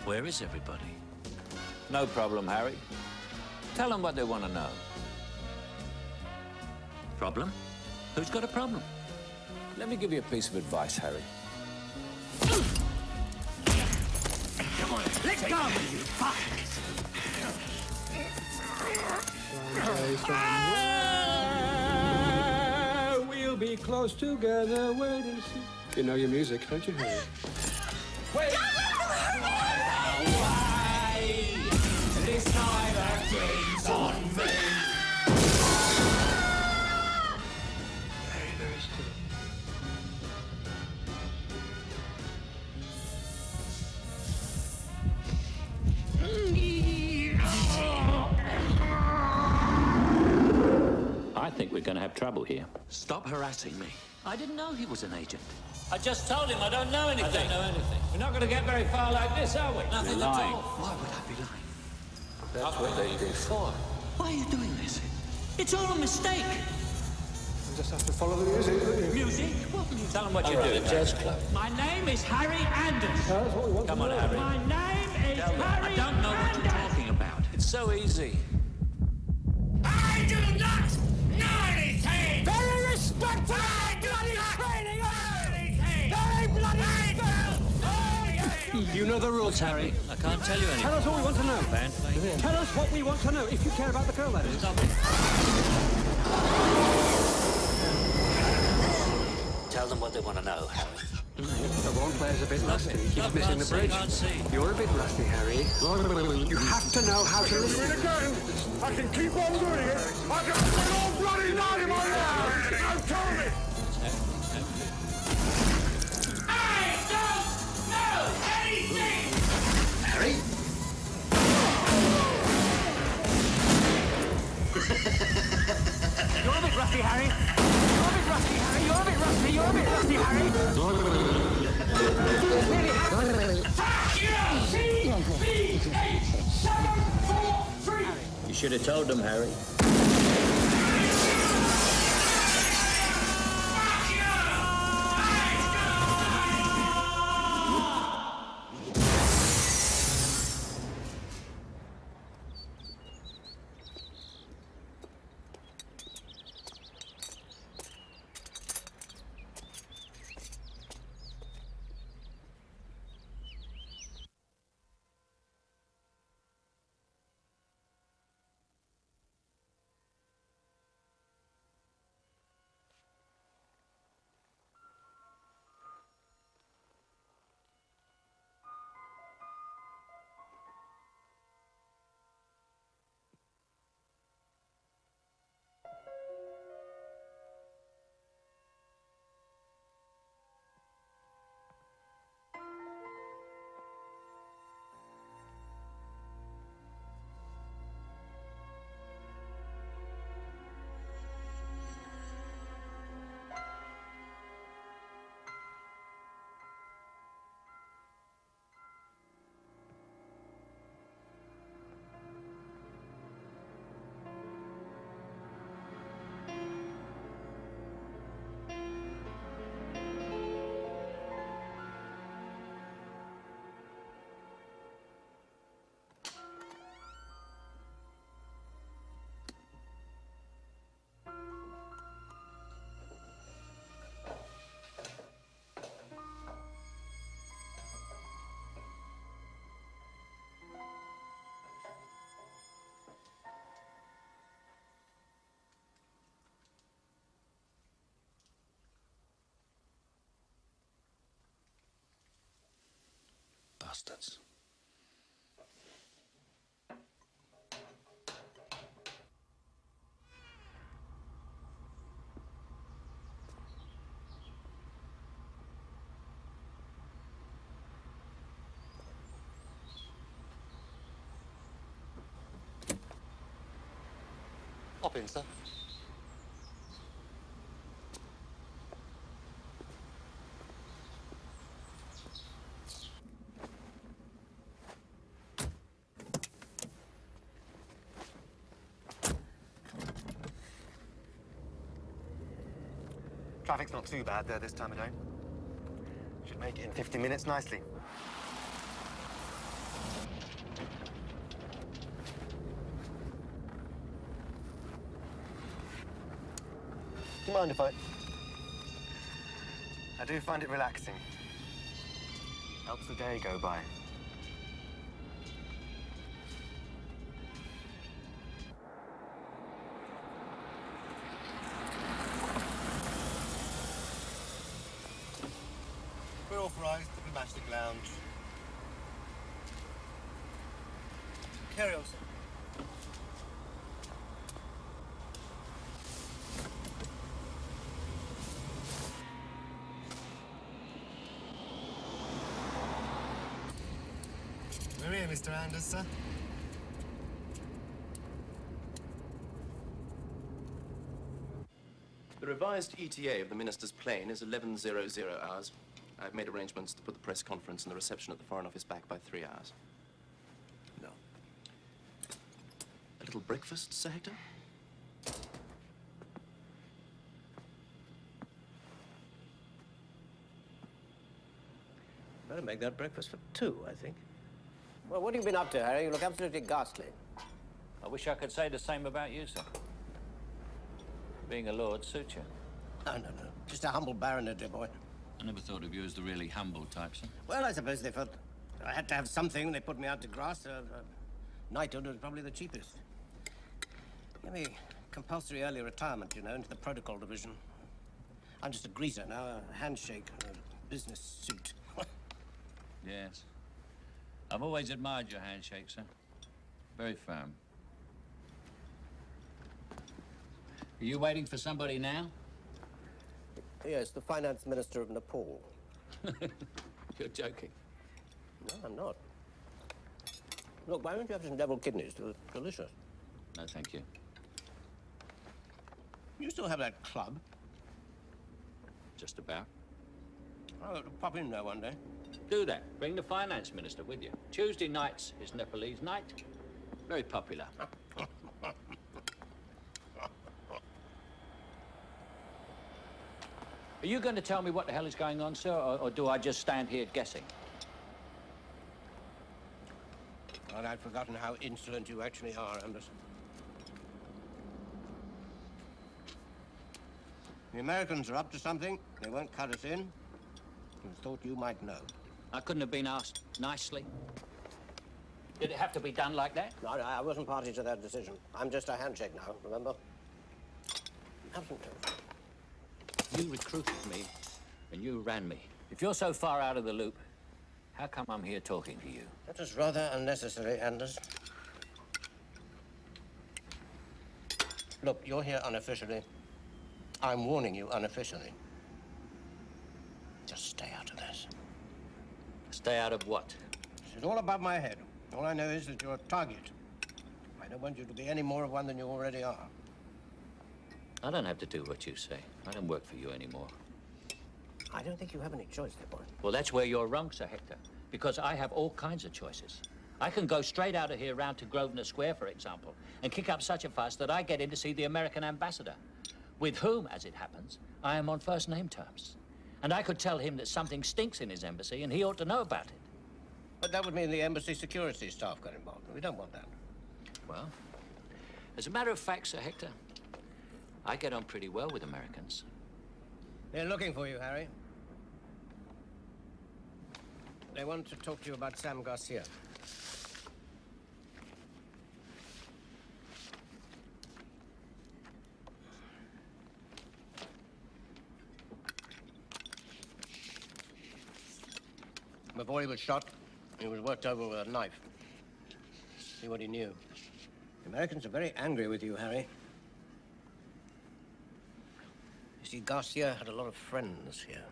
Where is everybody? No problem, Harry. Tell them what they want to know. Problem? Who's got a problem?
Let me give you a piece of advice, Harry.
Come on, let go, you fuck!
We'll be close together, wait and see. You know your music, don't you, Harry?
Wait! Why? This time acting's on me!
Very, very still.
I think we're going to have trouble here.
Stop harassing me.
I didn't know he was an agent. I just told him I don't know anything. I don't know anything. We're not going to get very far like this, are we? Nothing at all.
Why would I be lying?
That's what they do for.
Why are you doing this?
It's all a mistake.
You just have to follow the music, don't you?
Music? What music? Tell them what you do. The jazz club.
My name is Harry Anders.
That's what we want
Come
to
on,
know.
Harry.
My name is Harry
I don't know what you're talking about. It's so easy.
I do not know anything!
Very respectful!
I do
bloody
not
training!
know anything!
Very bloody
You know the rules, Harry.
I can't tell you anything.
Tell us what we want to know.
Band playing.
Tell us what we want to know, if you care about the girl, that is.
Tell them what they want to know, Harry.
The one player's a bit rusty. He keeps missing the bridge.
Can't see.
You're a bit rusty, Harry. You have to know how to listen.
I can keep on doing it! I can put all bloody night in my life! Now tell me! I don't know anything!
Harry?
You're a bit rusty, Harry. You're a bit rusty, Harry. You're a bit rusty. You're a bit rusty, Harry.
Fuck you! C-B-H-743!
You should have told them, Harry.
bastards.
Hop in, sir. Traffic's not too bad there this time of day. Should make it in 50 minutes nicely. Do you mind if I do find it relaxing. Helps the day go by. We're authorised diplomatic lounge. Carry on, sir. We're here, Mr. Anders, sir.
The revised ETA of the minister's plane is 11:00 hours. I've made arrangements to put the press conference and the reception at the Foreign Office back by 3 hours. No. A little breakfast, Sir Hector?
Better make that breakfast for two, I think.
Well, what have you been up to, Harry? You look absolutely ghastly.
I wish I could say the same about you, sir. Being a lord suits you.
No. Just a humble baronet, dear boy.
I never thought of you as the really humble type, sir.
Well, I suppose they felt I had to have something. They put me out to grass. Knighthood was probably the cheapest. Give me compulsory early retirement, you know, into the protocol division. I'm just a greaser now, a handshake, a business suit.
Yes. I've always admired your handshake, sir. Very firm. Are you waiting for somebody now?
Yes, the finance minister of Nepal.
You're joking.
No, I'm not. Look, why don't you have some deviled kidneys? They're delicious.
No, thank you.
You still have that club?
Just about.
I'll pop in there one day.
Do that. Bring the finance minister with you. Tuesday nights is Nepalese night. Very popular. Are you going to tell me what the hell is going on, sir, or do I just stand here guessing?
Well, I'd forgotten how insolent you actually are, Anders. The Americans are up to something. They won't cut us in. I thought you might know.
I couldn't have been asked nicely. Did it have to be done like that?
No, I wasn't party to that decision. I'm just a handshake now, remember?
You recruited me, and you ran me. If you're so far out of the loop, how come I'm here talking to you?
That was rather unnecessary, Anders. Look, you're here unofficially. I'm warning you unofficially. Just stay out of this.
Stay out of what?
This is all above my head. All I know is that you're a target. I don't want you to be any more of one than you already are.
I don't have to do what you say. I don't work for you anymore.
I don't think you have any choice, dear boy.
Well, that's where you're wrong, Sir Hector, because I have all kinds of choices. I can go straight out of here round to Grosvenor Square, for example, and kick up such a fuss that I get in to see the American ambassador, with whom, as it happens, I am on first name terms. And I could tell him that something stinks in his embassy, and he ought to know about it.
But that would mean the embassy security staff got involved. We don't want that.
Well, as a matter of fact, Sir Hector, I get on pretty well with Americans.
They're looking for you, Harry. They want to talk to you about Sam Garcia. Before he was shot, he He was worked over with a knife. See what he knew. The Americans are very angry with you, Harry. You see, Garcia had a lot of friends here.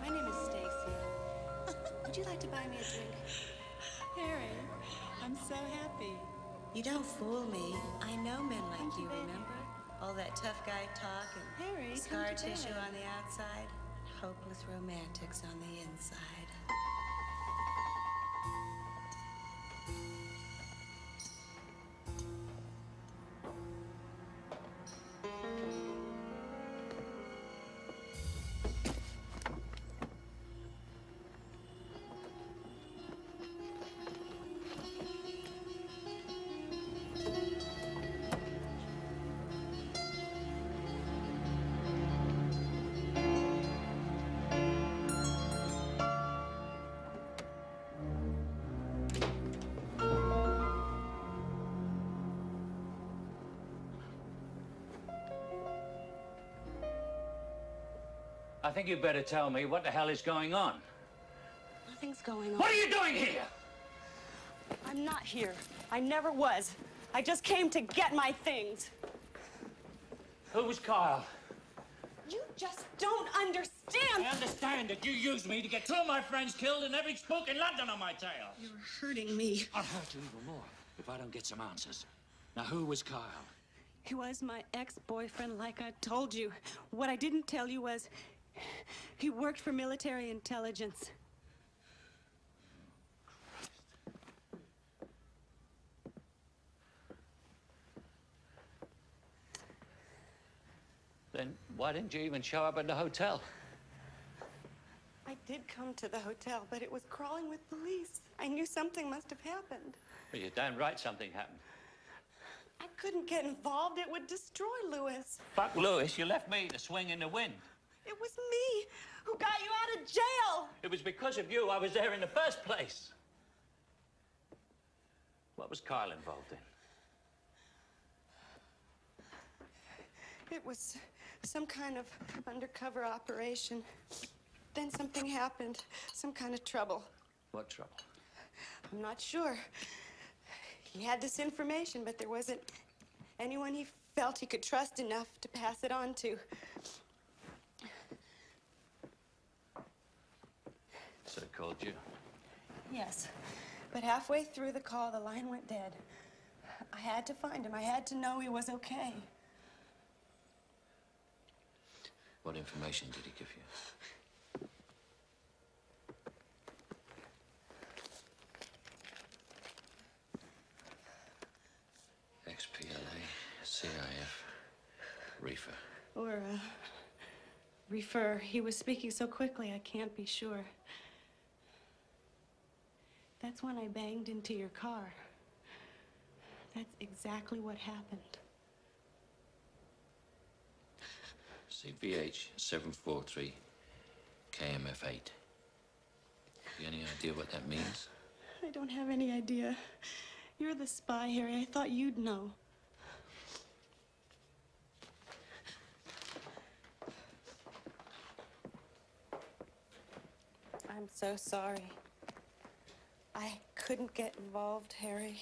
My name is Stacy. Would you like to buy me a drink? Harry, I'm so happy.
You don't fool me. I know men like you, remember? All that tough guy talk and
Harry,
scar
come to
tissue
bed.
on the outside, hopeless romantics on the inside.
I think you'd better tell me what the hell is going on.
Nothing's going on.
What are you doing here?
I'm not here. I never was. I just came to get my things.
Who was Kyle?
You just don't understand.
I understand that you used me to get two of my friends killed and every spook in London on my tail.
You're hurting me.
I'll hurt you even more if I don't get some answers. Now, who was Kyle?
He was my ex-boyfriend, like I told you. What I didn't tell you was he worked for military intelligence.
Then why didn't you even show up at the hotel?
I did come to the hotel, but it was crawling with police. I knew something must have happened.
Well, you're damn right something happened.
I couldn't get involved. It would destroy Lewis.
Fuck Lewis, you left me to swing in the wind.
It was me who got you out of jail.
It was because of you I was there in the first place. What was Kyle involved in?
It was some kind of undercover operation. Then something happened, some kind of trouble.
What trouble?
I'm not sure. He had this information, but there wasn't anyone he felt he could trust enough to pass it on to.
So he called you?
Yes, but halfway through the call, the line went dead. I had to find him. I had to know he was okay.
What information did he give you? XPLA, CIF, reefer.
Or, refer. He was speaking so quickly, I can't be sure. That's when I banged into your car. That's exactly what happened.
CVH 743 KMF8. You any idea what that means?
I don't have any idea. You're the spy, Harry. I thought you'd know. I'm so sorry. I couldn't get involved, Harry.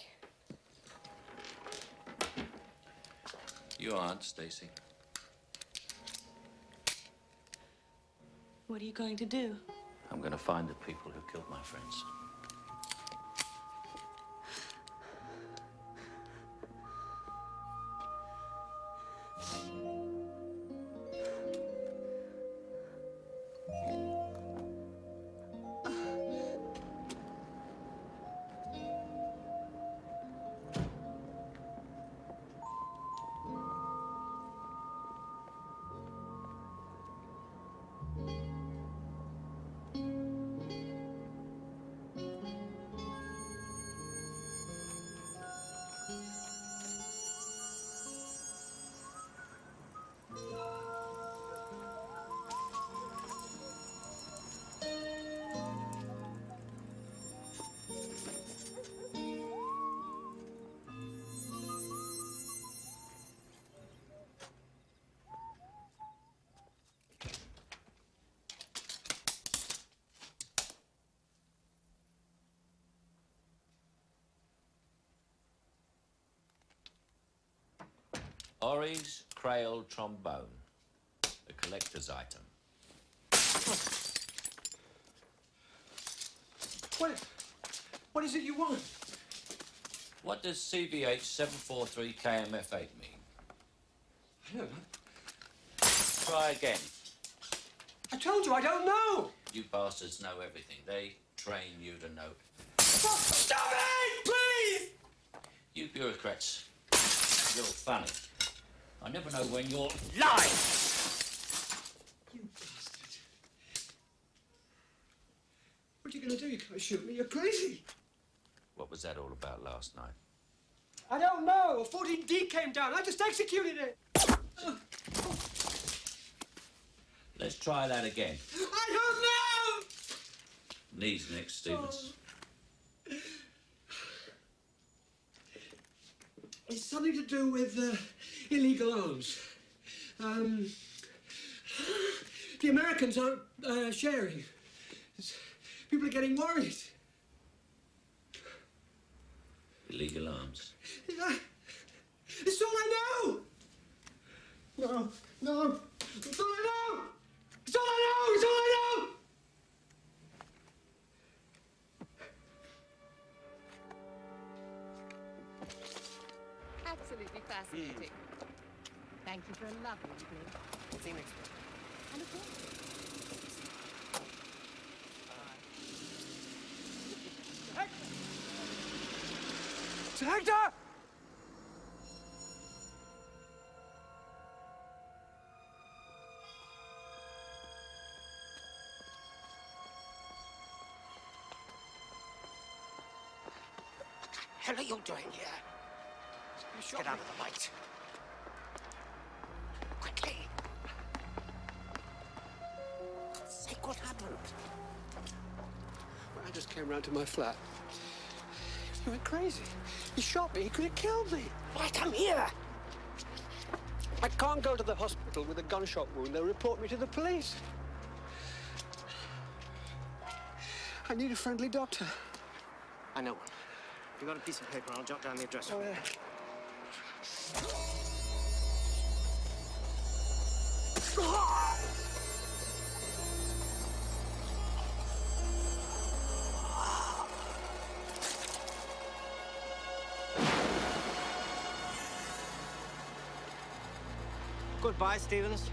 You aren't, Stacy.
What are you going to do?
I'm going to find the people who killed my friends. Ori's Creole trombone, a collector's item.
What is it you want?
What does CVH 743 KMF8 mean?
I don't know.
Try again.
I told you I don't know.
You bastards know everything. They train you to know.
Stop it, please!
You bureaucrats, you're funny. I never know when you're lying.
You bastard. What are you going to do? You can't shoot me. You're crazy.
What was that all about last night?
I don't know. A 14D came down. I just executed it.
Let's try that again.
I don't know!
Knees next, Stevens.
It's something to do with illegal arms. The Americans aren't sharing. People are getting worried.
Illegal arms.
It's all I know! No. It's all I know! It's all I know! It's all I know!
Absolutely fascinating. Thank you for a lovely evening.
See you next week.
And of course.
Hector!
What the hell are you doing here? Get out of the light. Quickly. For God's sake, what happened?
I just came round to my flat. He went crazy. He shot me. He could have killed me.
Why come here?
I can't go to the hospital with a gunshot wound. They'll report me to the police. I need a friendly doctor.
I know one. If you got a piece of paper, I'll jot down the address.
Oh, yeah.
Goodbye, Stevens.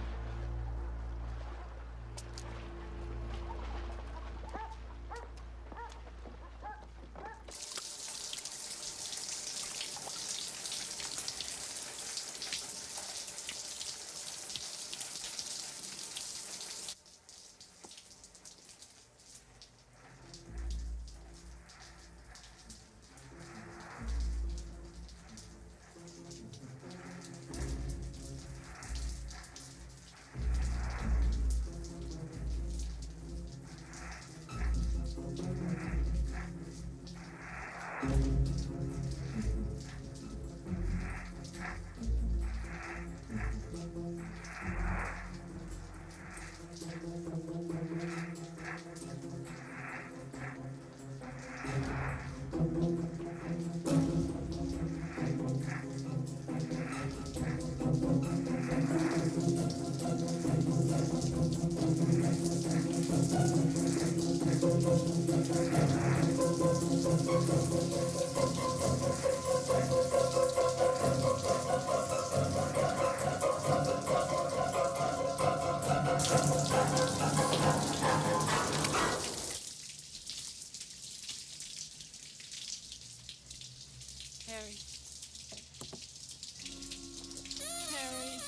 Harry. Harry.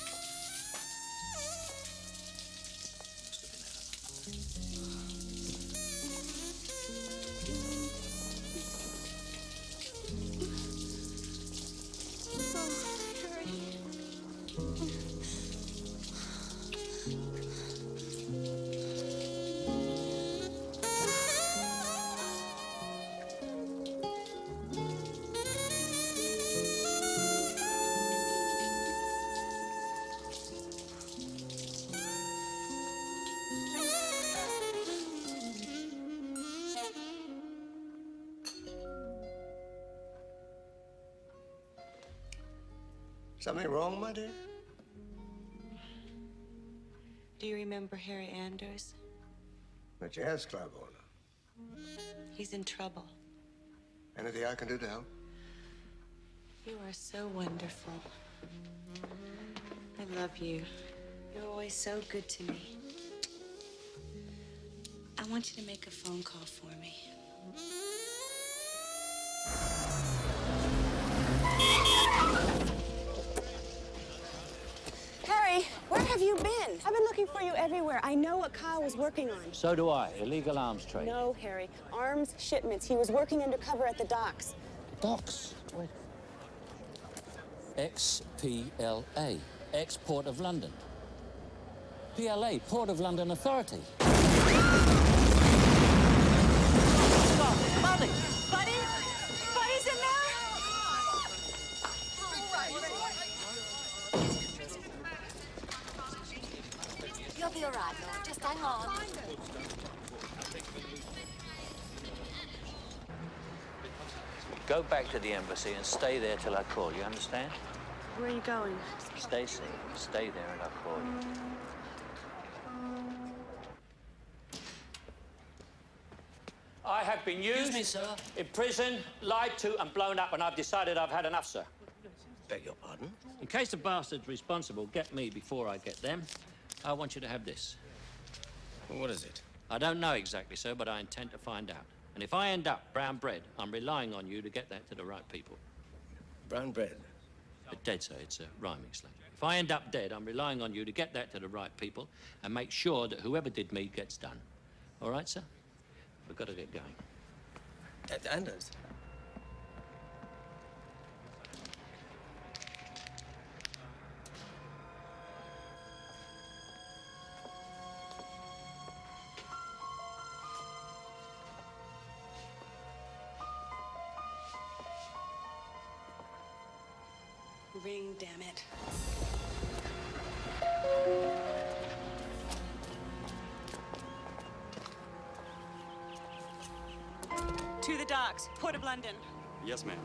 Something wrong, my dear?
Do you remember Harry Anders?
The jazz club owner.
He's in trouble.
Anything I can do to help?
You are so wonderful. I love you. You're always so good to me. I want you to make a phone call for me.
Harry, where have you been? I've been looking for you everywhere. I know what Kyle was working on.
So do I. Illegal arms trade.
No, Harry. Arms shipments. He was working undercover at the docks.
Docks? Wait. XPLA. Ex-Port of London. PLA, Port of London Authority. Buddy!
Buddy? Buddy's in there?
You'll be all right, Lord. Just hang on.
Go back to the embassy and stay there till I call. You understand?
Where are you going?
Stacy, stay there and I'll call you. I have been used, imprisoned, lied to and blown up, and I've decided I've had enough, sir.
Beg your pardon?
In case the bastards responsible get me before I get them, I want you to have this.
What is it?
I don't know exactly, sir, but I intend to find out. And if I end up brown bread, I'm relying on you to get that to the right people.
Brown bread?
Dead, sir. It's a rhyming slang. If I end up dead, I'm relying on you to get that to the right people and make sure that whoever did me gets done. All right, sir? We've got to get going.
Anders?
Ring, damn it.
To the docks, Port of London.
Yes, ma'am.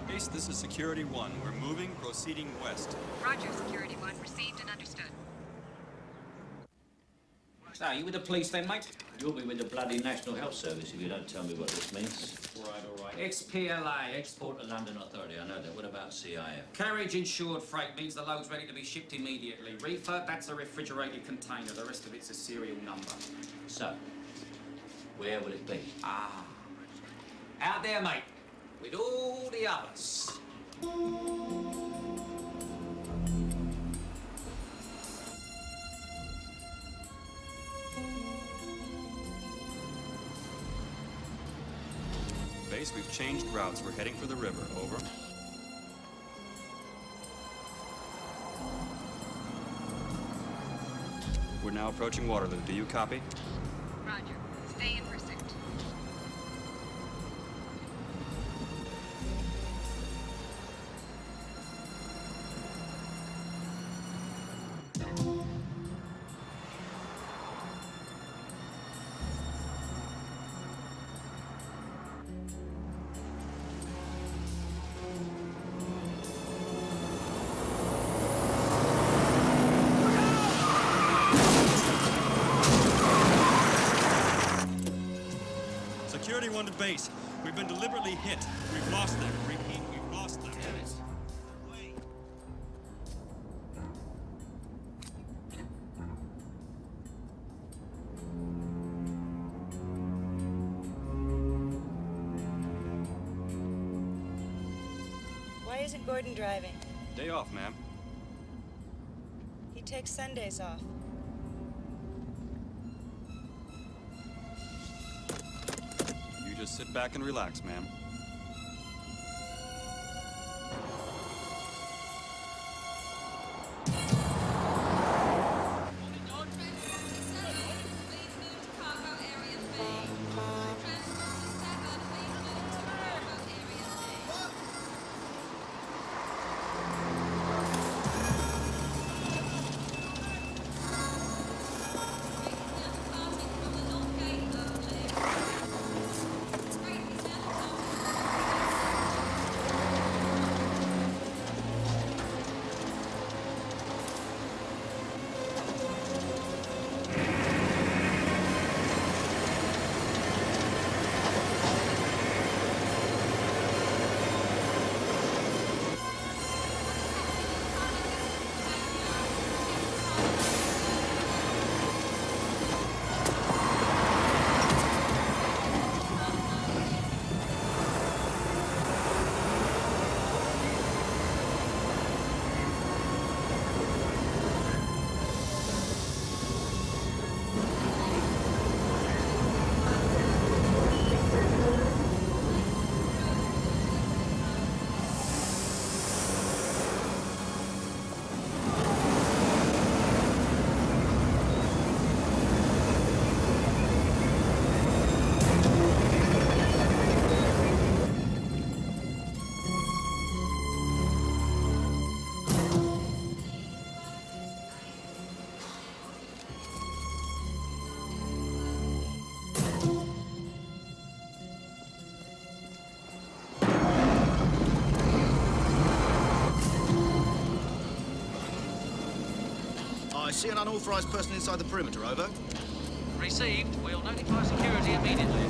Base, this is Security 1. We're moving, proceeding west.
Roger, Security 1. Received and understood.
So, you with the police then, mate? You'll be with the bloody National Health Service if you don't tell me what this means.
All right.
XPLA, Export to London Authority. I know that. What about CIF?
Carriage insured freight means the load's ready to be shipped immediately. Reefer, that's a refrigerated container. The rest of it's a serial number.
So, where will it be?
Out there, mate, with all the others.
Base, we've changed routes. We're heading for the river. Over. We're now approaching Waterloo. Do you copy?
Roger. Stay in pursuit.
Security 1 to base. We've been deliberately hit. We've lost them. Repeat, we've lost them. Damn it.
Why isn't Gordon driving?
Day off, ma'am.
He takes Sundays off.
You just sit back and relax, ma'am.
I see an unauthorised person inside the perimeter, over.
Received. We'll notify security immediately.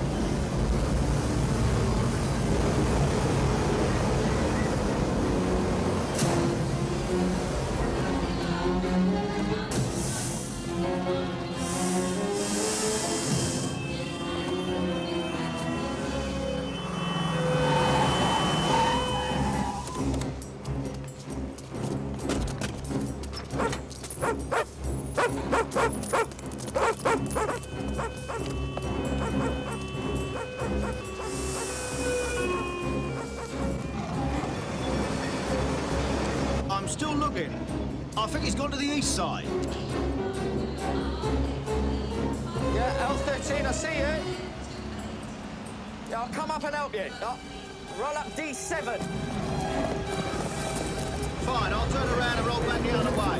I'm still looking. I think he's gone to the east side.
Yeah, L13, I see you. Yeah, I'll come up and help you. Roll up D7.
Fine, I'll turn around and roll back the other way.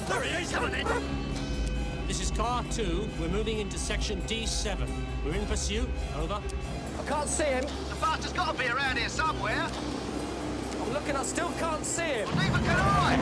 There he is, come on in. This is car 2. We're moving into section D7. We're in pursuit. Over.
I can't see him.
The bastard's got to be around here somewhere.
I'm looking, I still can't see him.
Well, neither can I.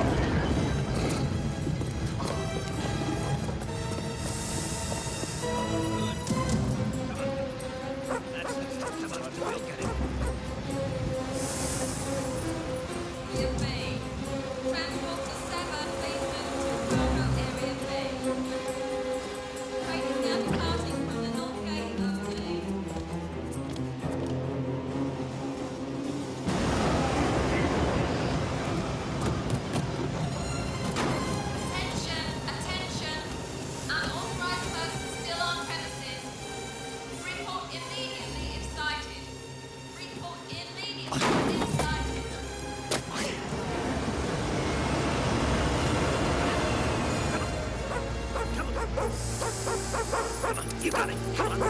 You got it. Come on.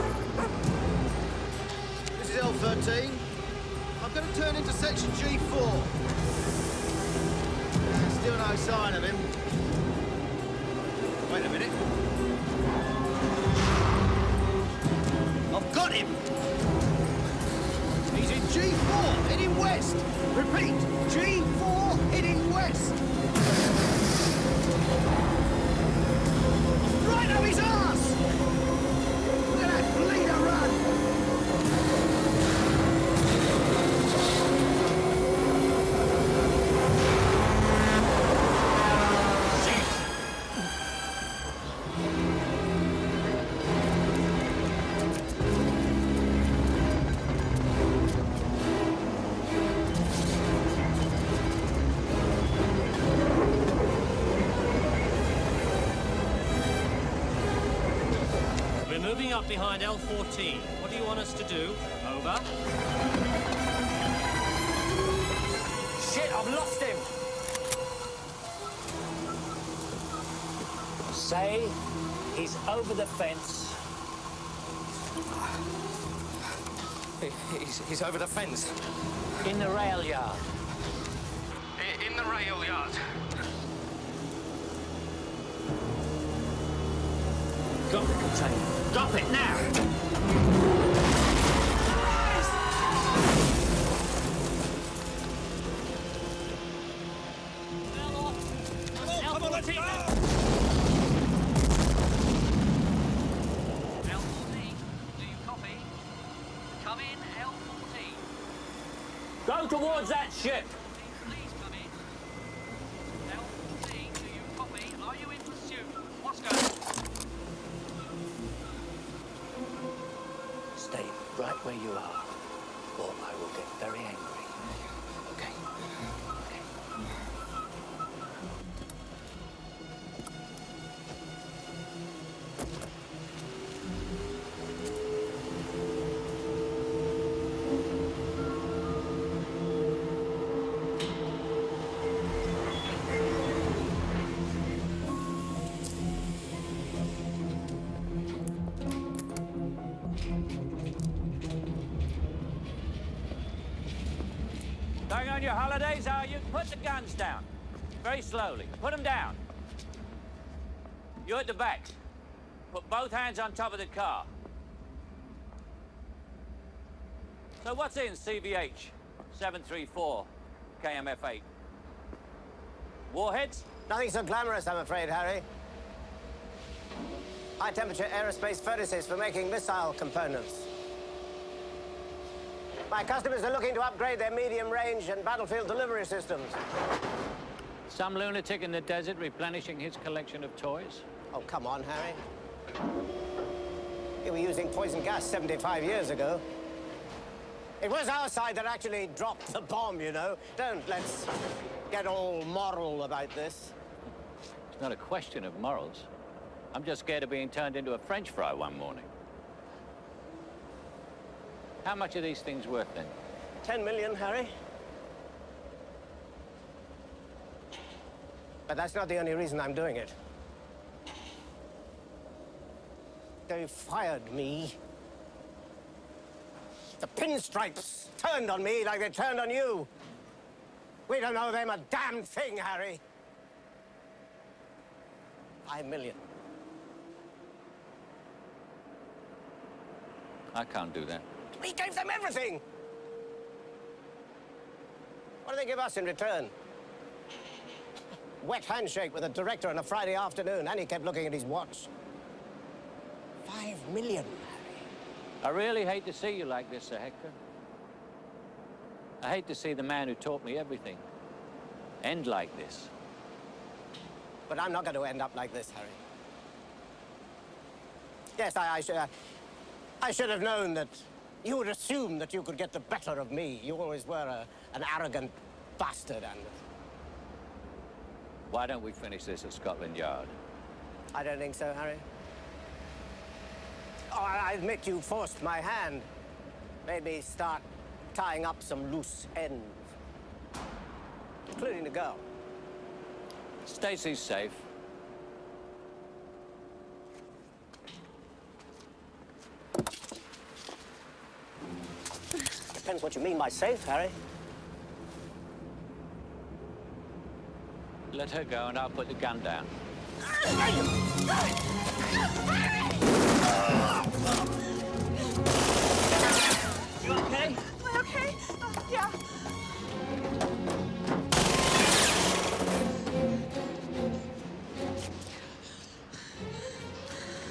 This is L13. I'm going to turn into section G4. Still no sign of him. Wait a minute. I've got him. He's in G4, heading west. Repeat, G4, heading west. Right up his arse! Look at that bleeder run!
Moving up behind L14. What do you want us to do? Over.
Shit, I've lost him.
Say he's over the fence.
He's over the fence.
In the rail yard.
In the rail yard.
Drop the container. Drop it now!
Come on, let's go!
L14, do you copy? Come in, L14. Go towards that ship! Please come in. L14, do you copy? Are you in pursuit? What's going on? Stay right where you are, or I will get very angry. Okay? Going on your holidays, are you? Put the guns down. Very slowly. Put them down. You at the back. Put both hands on top of the car. So what's in, CVH? 734, KMF8. Warheads?
Nothing so glamorous, I'm afraid, Harry. High-temperature aerospace furnaces for making missile components. My customers are looking to upgrade their medium-range and battlefield delivery systems.
Some lunatic in the desert replenishing his collection of toys?
Oh, come on, Harry. You were using poison gas 75 years ago. It was our side that actually dropped the bomb, you know. Let's get all moral about this.
It's not a question of morals. I'm just scared of being turned into a French fry one morning. How much are these things worth, then?
10 million, Harry. But that's not the only reason I'm doing it. They fired me. The pinstripes turned on me like they turned on you. We don't owe them a damn thing, Harry. 5 million.
I can't do that.
We gave them everything. What do they give us in return? Wet handshake with a director on a Friday afternoon, and he kept looking at his watch. 5 million, Harry.
I really hate to see you like this, Sir Hector. I hate to see the man who taught me everything end like this.
But I'm not going to end up like this, Harry. Yes, I should have known that you would assume that you could get the better of me. You always were an arrogant bastard, and...
Why don't we finish this at Scotland Yard?
I don't think so, Harry. Oh, I admit you forced my hand. Made me start tying up some loose ends. Including the girl.
Stacy's safe.
Depends what you mean by safe, Harry.
Let her go and I'll put the gun down.
You okay? Am I okay? Yeah.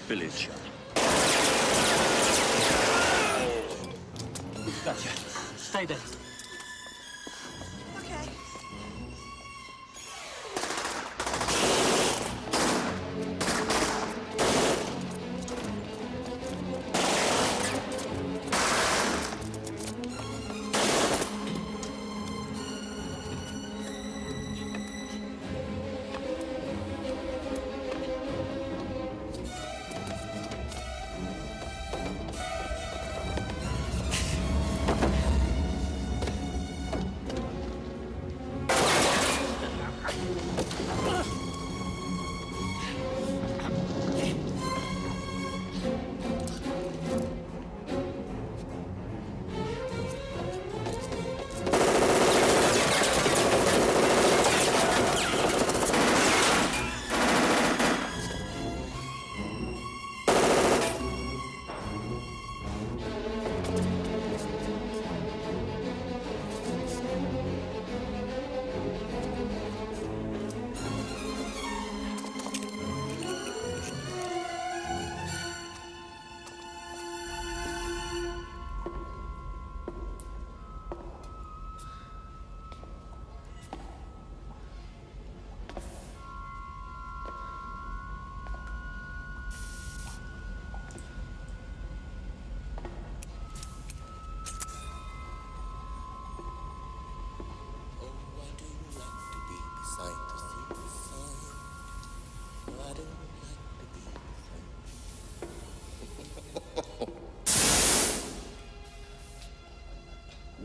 Village shot. Gotcha. Stay there.
Okay.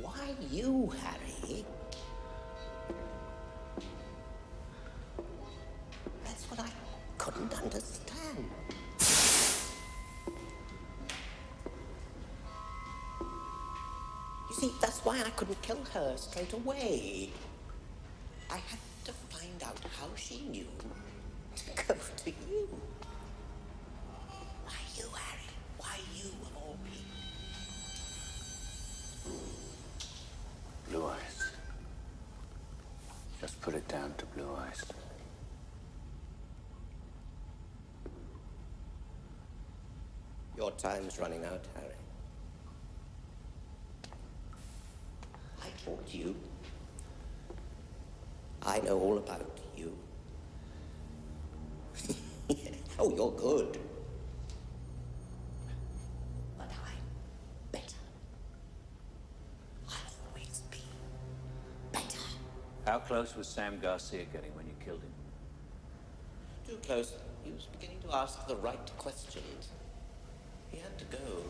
Why you, Harry? That's what I couldn't understand. You see, that's why I couldn't kill her straight away. I had to find out how she knew to go to you. Why you, Harry? Why you, of all people?
Blue eyes.
put it down to blue ice.
Your time's running out, Harry. I taught you. I know all about you. Oh, you're good. But I'm better. I'll always be better.
How close was Sam Garcia getting when you killed him?
Too close. He was beginning to ask the right questions. He had to go.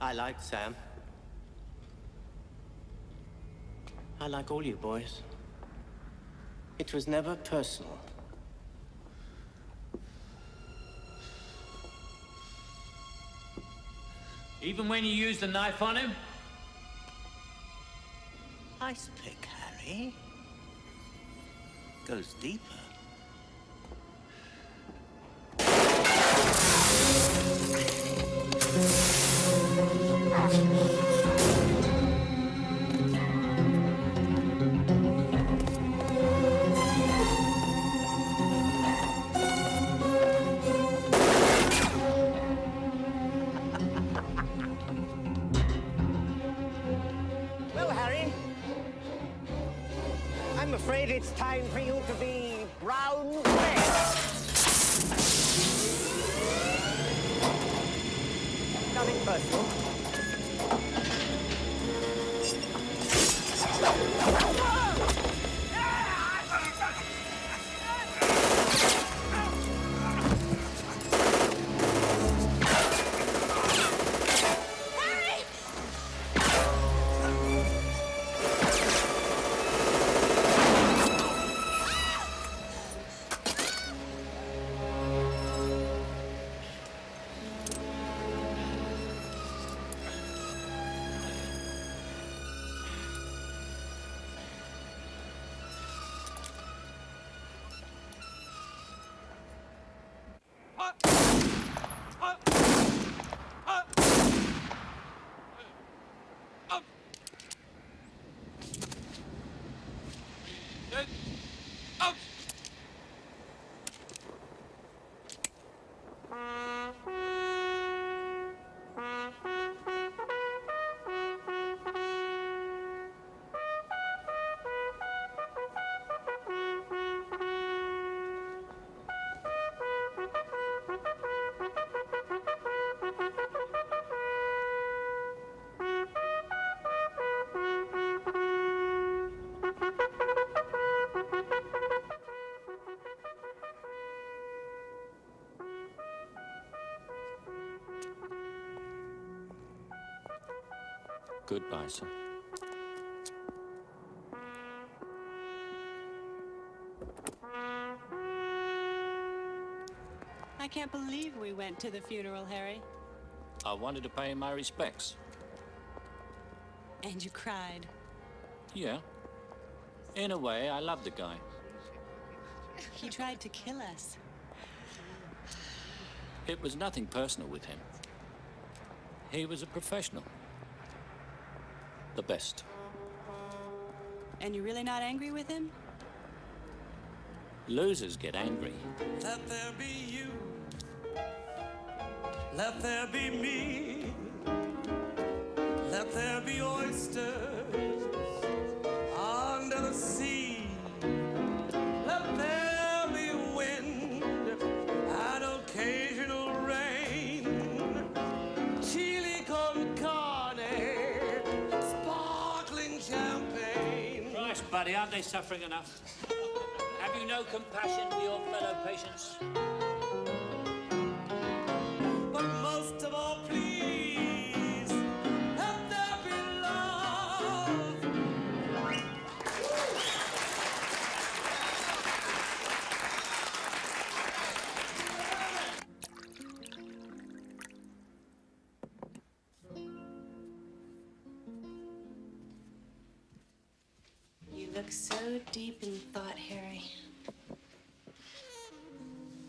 I like Sam. I like all you boys. It was never personal.
Even when you used the knife on him?
Ice pick, Harry. Goes deeper.
Well, Harry, I'm afraid it's time for you to be brown bread. Nothing personal.
Goodbye, sir.
I can't believe we went to the funeral, Harry.
I wanted to pay him my respects.
And you cried.
Yeah. In a way, I love the guy.
He tried to kill us.
It was nothing personal with him. He was a professional. The best.
And you're really not angry with him?
Losers get angry.
Let there be you. Let there be me. Let there be oysters under the sea. Let there be wind and occasional rain. Chili con carne, sparkling champagne.
Christ, buddy, aren't they suffering enough? Have you no compassion for your fellow patients?
But most of all, please, let there be love.
You look so deep in thought, Harry.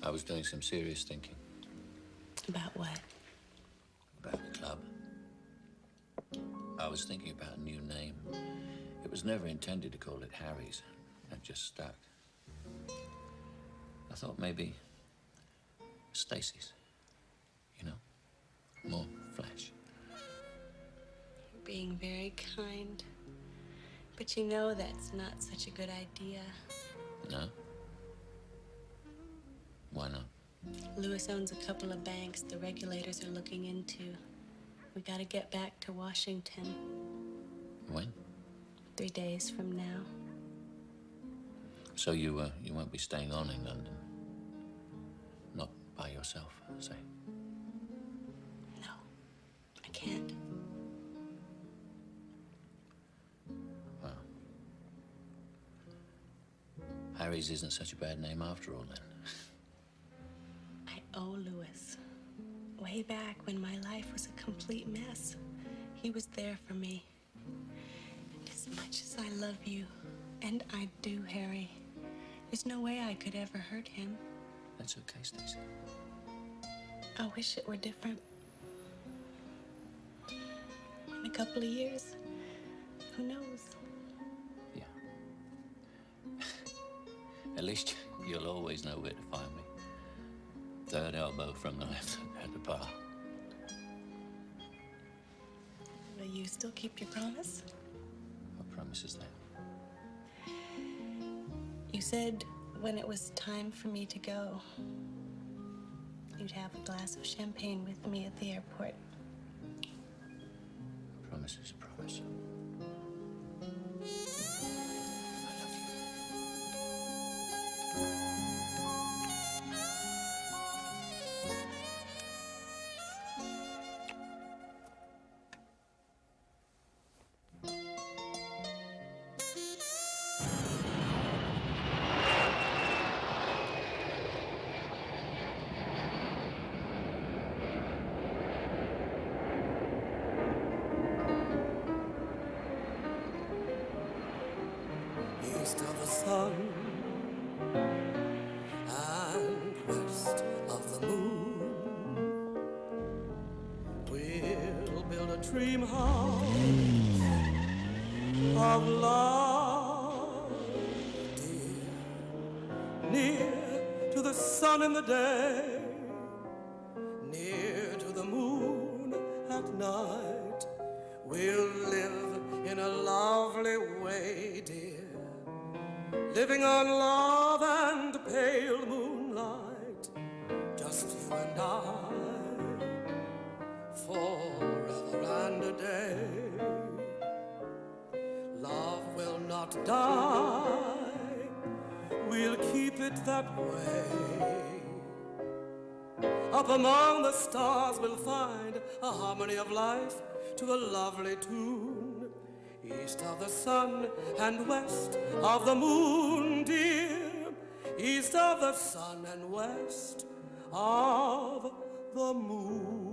I was doing some serious thinking.
About what?
About the club. I was thinking about a new name. It was never intended to call it Harry's. It just stuck. I thought maybe Stacy's. You know? More flash.
You're being very kind. But you know that's not such a good idea.
No? Why not?
Lewis owns a couple of banks the regulators are looking into. We gotta get back to Washington.
When?
3 days from now.
So you won't be staying on in London? Not by yourself, say?
No, I can't.
Well, Harry's isn't such a bad name after all, then.
I owe Lewis. Way back when my life was a complete mess, he was there for me. And as much as I love you, and I do, Harry, there's no way I could ever hurt him.
That's okay, Stacy.
I wish it were different. In a couple of years, who knows?
At least you'll always know where to find me. Third elbow from the left at the bar.
Will you still keep your promise?
What promise is that?
You said when it was time for me to go, you'd have a glass of champagne with me at the airport.
Promise is a promise.
East of the sun and west of the moon, we'll build a dream house of love, dear, near to the sun in the day, near to the moon at night. We'll live in a lovely way, dear, living on love and pale moonlight, just you and I, forever and a day. Love will not die, we'll keep it that way. Up among the stars we'll find a harmony of life to a lovely tune. East of the sun and west of the moon, dear. East of the sun and west of the moon.